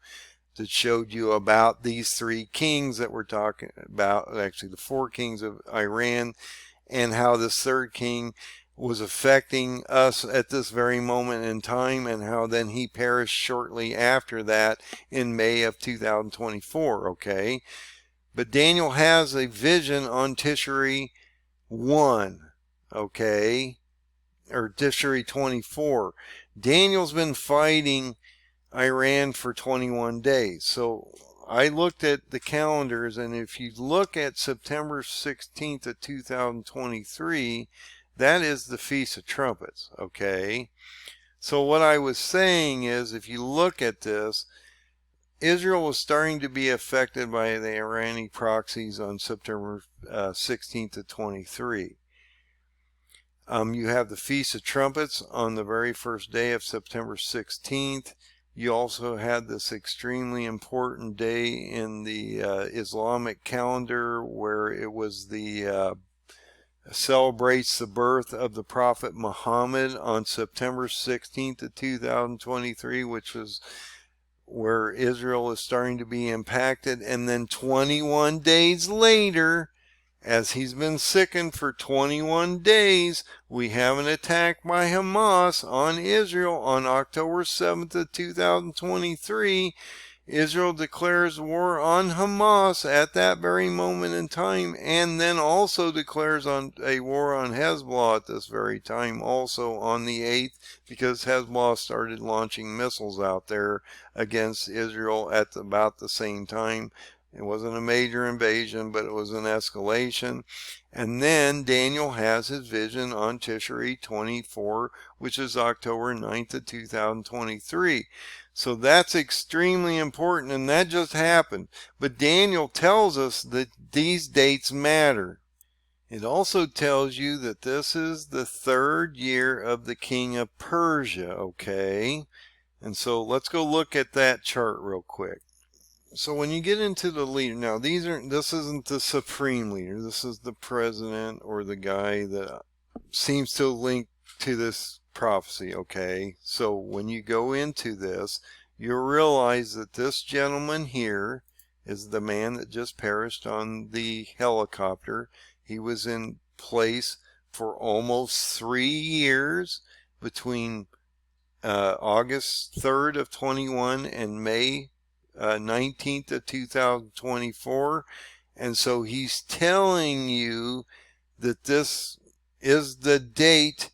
that showed you about these three kings that we're talking about. Actually, the four kings of Iran, and how this third king was affecting us at this very moment in time, and how then he perished shortly after that in May of 2024, okay? But Daniel has a vision on Tishri 1, okay? Or Tishri 24. Daniel's been fighting Iran for 21 days. So I looked at the calendars, and if you look at September 16th of 2023, that is the Feast of Trumpets, okay? So what I was saying is, if you look at this, Israel was starting to be affected by the Iranian proxies on September 16th of 23. You have the Feast of Trumpets on the very first day of September 16th. You also had this extremely important day in the Islamic calendar where it was the celebrates the birth of the Prophet Muhammad on September 16th of 2023, which was where Israel is starting to be impacted. And then 21 days later, as he's been sickened for 21 days, we have an attack by Hamas on Israel on October 7th of 2023. Israel declares war on Hamas at that very moment in time, and then also declares on a war on Hezbollah at this very time, also on the 8th, because Hezbollah started launching missiles out there against Israel at about the same time. It wasn't a major invasion, but it was an escalation. And then Daniel has his vision on Tishri 24, which is October 9th of 2023. So that's extremely important, and that just happened. But Daniel tells us that these dates matter. It also tells you that this is the third year of the king of Persia, okay? And so let's go look at that chart real quick. So when you get into the leader, now this isn't the supreme leader. This is the president or the guy that seems to link to this prophecy, okay? So when you go into this, you'll realize that this gentleman here is the man that just perished on the helicopter. He was in place for almost 3 years between August 3rd of 21 and May 19th of 2024. And so he's telling you that this is the date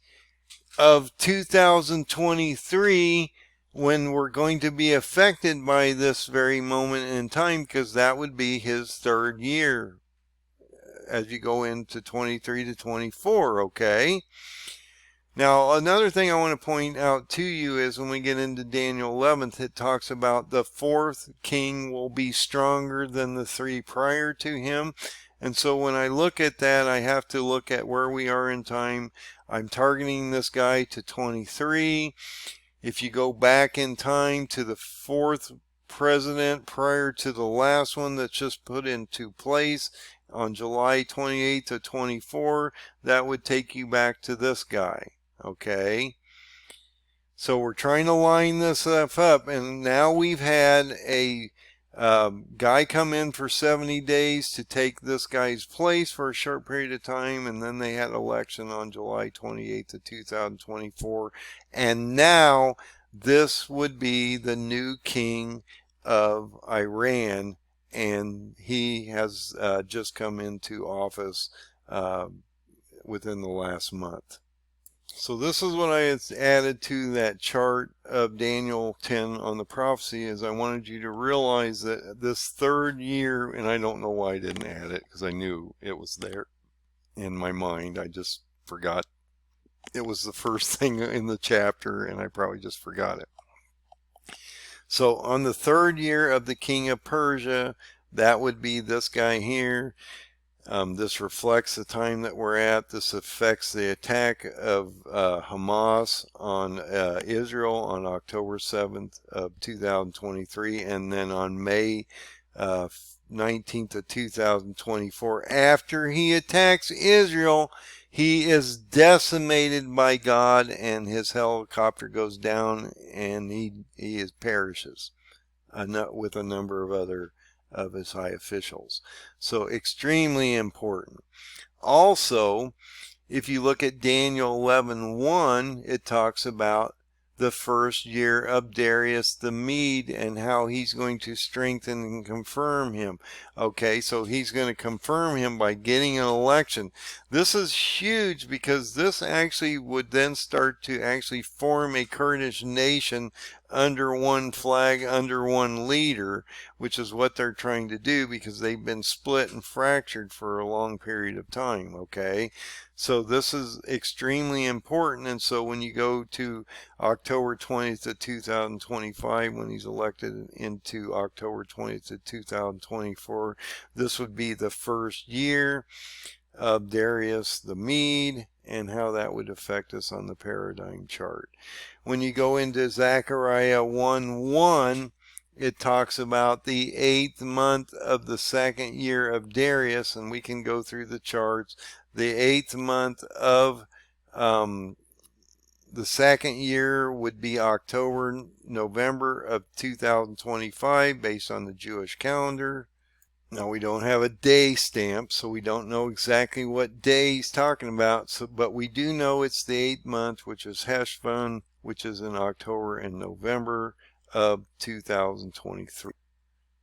of 2023 when we're going to be affected by this very moment in time, because that would be his third year as you go into 23 to 24, okay? Now, another thing I want to point out to you is when we get into Daniel 11th, it talks about the fourth king will be stronger than the three prior to him. And so when I look at that, I have to look at where we are in time. I'm targeting this guy to 23. If you go back in time to the fourth president prior to the last one that's just put into place on July 28th of 24, that would take you back to this guy. Okay, so we're trying to line this stuff up, and now we've had a Guy come in for 70 days to take this guy's place for a short period of time, and then they had election on July 28th of 2024, and now this would be the new king of Iran, and he has just come into office within the last month. So this is what I had added to that chart of Daniel 10 on the prophecy, is I wanted you to realize that this third year, and I don't know why I didn't add it because I knew it was there in my mind. I just forgot. It was the first thing in the chapter and I probably just forgot it. So on the third year of the king of Persia, that would be this guy here. This reflects the time that we're at. This affects the attack of Hamas on Israel on October 7th of 2023, and then on May 19th of 2024, after he attacks Israel, he is decimated by God, and his helicopter goes down, and he perishes with a number of other of his high officials. So extremely important. Also, if you look at Daniel 11:1, it talks about the first year of Darius the Mede and how he's going to strengthen and confirm him. Okay, so he's going to confirm him by getting an election. This is huge because this actually would then start to actually form a Kurdish nation under one flag, under one leader, which is what they're trying to do because they've been split and fractured for a long period of time. Okay, so this is extremely important. And so when you go to October 20th of 2025, when he's elected into October 20th of 2024, this would be the first year of Darius the Mede and how that would affect us on the paradigm chart. When you go into Zechariah 1:1, it talks about the 8th month of the second year of Darius, and we can go through the charts. The 8th month of the second year would be October, November of 2025 based on the Jewish calendar. Now we don't have a day stamp, so we don't know exactly what day he's talking about, but we do know it's the 8th month, which is Heshvan, which is in October and November of 2023.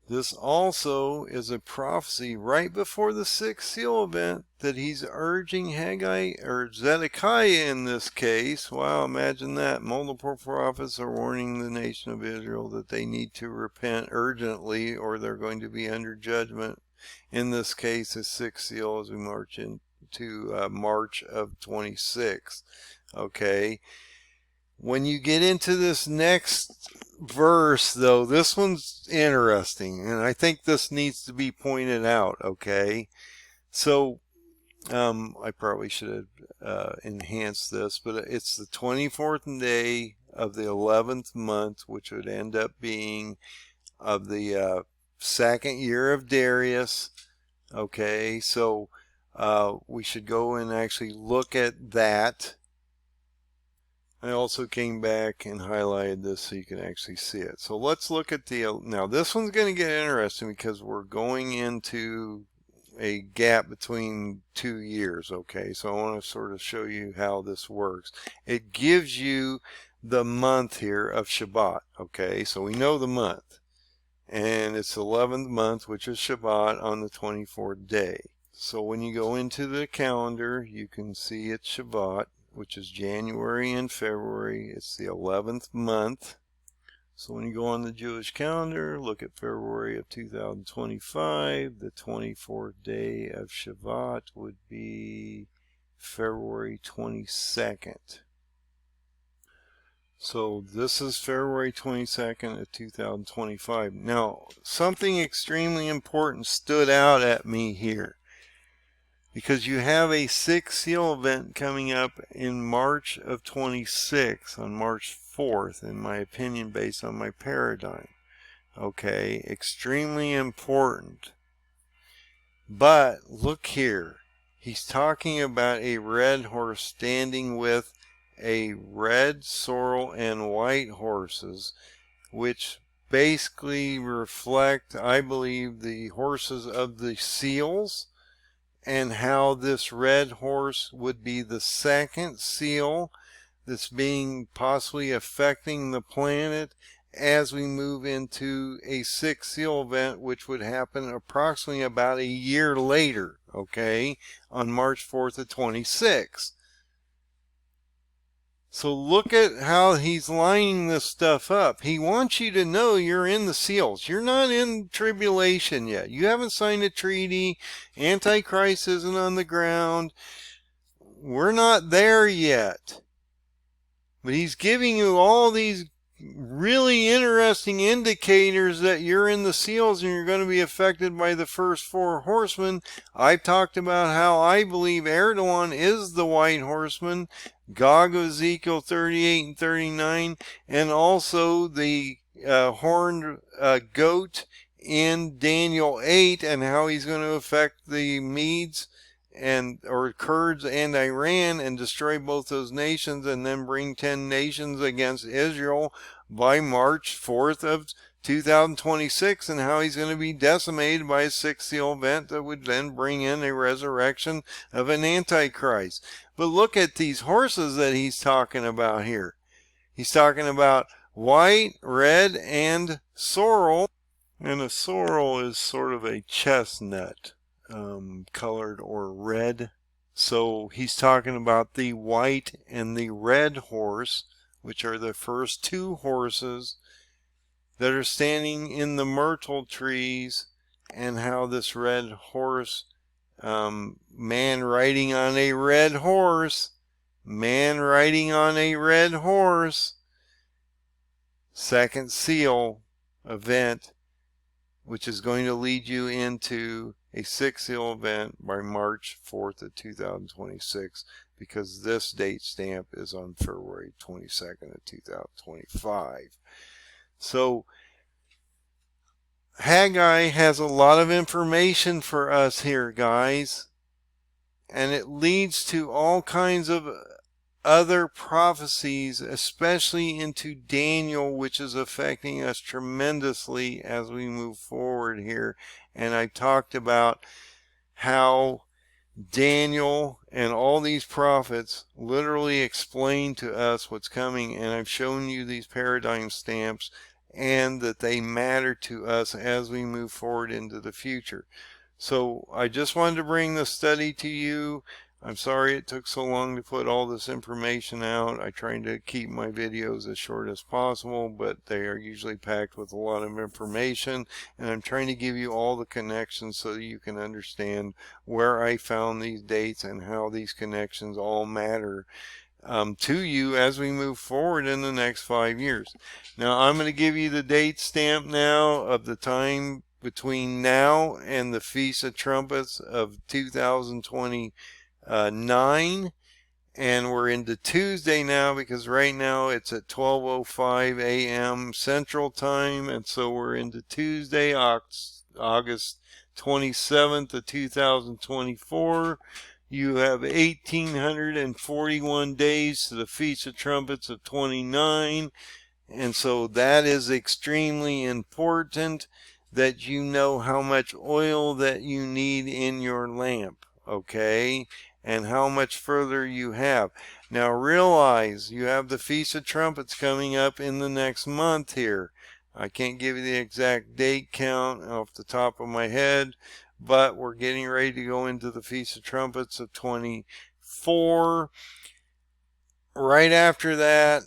This also is a prophecy right before the sixth seal event that he's urging Haggai, or Zedekiah in this case. Wow, imagine that. Multiple prophets are warning the nation of Israel that they need to repent urgently or they're going to be under judgment. In this case, the sixth seal as we march into March of 26. Okay. When you get into this next verse, though, this one's interesting, and I think this needs to be pointed out, okay? So, I probably should have enhanced this, but it's the 24th day of the 11th month, which would end up being of the second year of Darius, okay? So, we should go and actually look at that. I also came back and highlighted this so you can actually see it. So let's look at now this one's going to get interesting because we're going into a gap between 2 years, okay? So I want to sort of show you how this works. It gives you the month here of Shabbat, okay? So we know the month. And it's the 11th month, which is Shabbat, on the 24th day. So when you go into the calendar, you can see it's Shabbat, which is January and February. It's the 11th month. So when you go on the Jewish calendar, look at February of 2025. The 24th day of Shabbat would be February 22nd. So this is February 22nd of 2025. Now, something extremely important stood out at me here, because you have a sixth seal event coming up in March of 26, on March 4th, in my opinion, based on my paradigm. Okay, extremely important. But look here, he's talking about a red horse standing with a red sorrel and white horses, which basically reflect, I believe, the horses of the seals, and how this red horse would be the second seal that's being possibly affecting the planet as we move into a sixth seal event, which would happen approximately about a year later, okay, on March 4th of 26. So look at how he's lining this stuff up. He wants you to know you're in the seals. You're not in tribulation yet. You haven't signed a treaty. Antichrist isn't on the ground. We're not there yet. But he's giving you all these really interesting indicators that you're in the seals and you're going to be affected by the first four horsemen. I've talked about how I believe Erdogan is the white horseman, Gog of Ezekiel 38 and 39, and also the horned goat in Daniel 8, and how he's going to affect the Medes or Kurds and Iran and destroy both those nations, and then bring 10 nations against Israel by March 4th of 2026, and how he's going to be decimated by a sixth seal event that would then bring in a resurrection of an antichrist. But look at these horses that he's talking about here. He's talking about white, red, and sorrel. And a sorrel is sort of a chestnut colored or red. So he's talking about the white and the red horse, which are the first two horses that are standing in the myrtle trees, and how this red horse, man riding on a red horse, second seal event, which is going to lead you into a sixth seal event by March 4th of 2026, because this date stamp is on February 22nd of 2025. So Haggai has a lot of information for us here, guys, and it leads to all kinds of other prophecies, especially into Daniel, which is affecting us tremendously as we move forward here. And I talked about how Daniel and all these prophets literally explain to us what's coming, and I've shown you these paradigm stamps, and that they matter to us as we move forward into the future. So I just wanted to bring this study to you. I'm sorry it took so long to put all this information out. I try to keep my videos as short as possible, but they are usually packed with a lot of information, and I'm trying to give you all the connections so that you can understand where I found these dates and how these connections all matter to you as we move forward in the next 5 years. Now I'm going to give you the date stamp now of the time between now and the Feast of Trumpets of 2029, and we're into Tuesday now, because right now it's at 12:05 a.m. Central Time, and so we're into Tuesday, August 27th of 2024. You have 1,841 days to the Feast of Trumpets of 29, and so that is extremely important that you know how much oil that you need in your lamp, okay, and how much further you have. Now realize you have the Feast of Trumpets coming up in the next month here. I can't give you the exact date count off the top of my head, but we're getting ready to go into the Feast of Trumpets of 24. Right after that,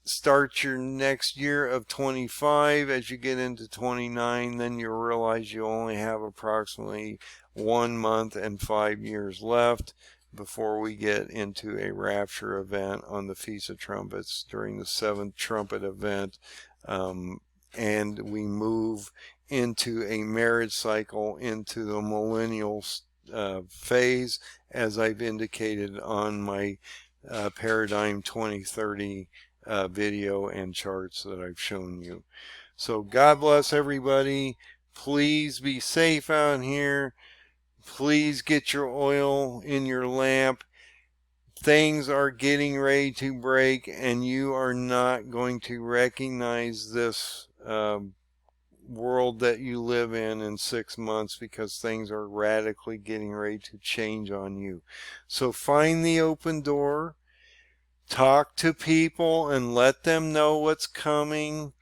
start your next year of 25. As you get into 29, then you'll realize you only have approximately 1 month and 5 years left before we get into a rapture event on the Feast of Trumpets during the 7th trumpet event, and we move into a marriage cycle into the millennial phase, as I've indicated on my Paradigm 2030 video and charts that I've shown you. So God bless everybody. Please be safe out here. Please get your oil in your lamp. Things are getting ready to break, and you are not going to recognize this world that you live in 6 months, because things are radically getting ready to change on you. So find the open door, talk to people and let them know what's coming.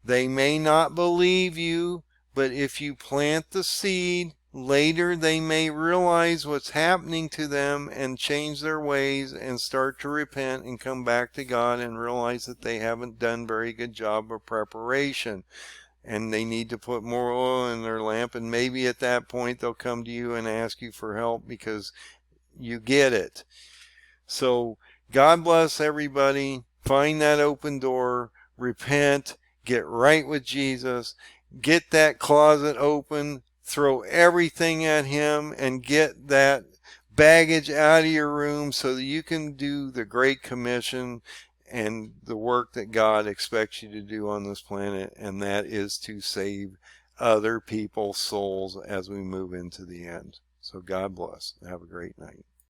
They may not believe you, but if you plant the seed, later they may realize what's happening to them and change their ways and start to repent and come back to God and realize that they haven't done a very good job of preparation. And they need to put more oil in their lamp, and maybe at that point they'll come to you and ask you for help because you get it. So God bless everybody. Find that open door, repent, get right with Jesus, get that closet open, throw everything at him, and get that baggage out of your room so that you can do the Great Commission and the work that God expects you to do on this planet, and that is to save other people's souls as we move into the end. So God bless. Have a great night.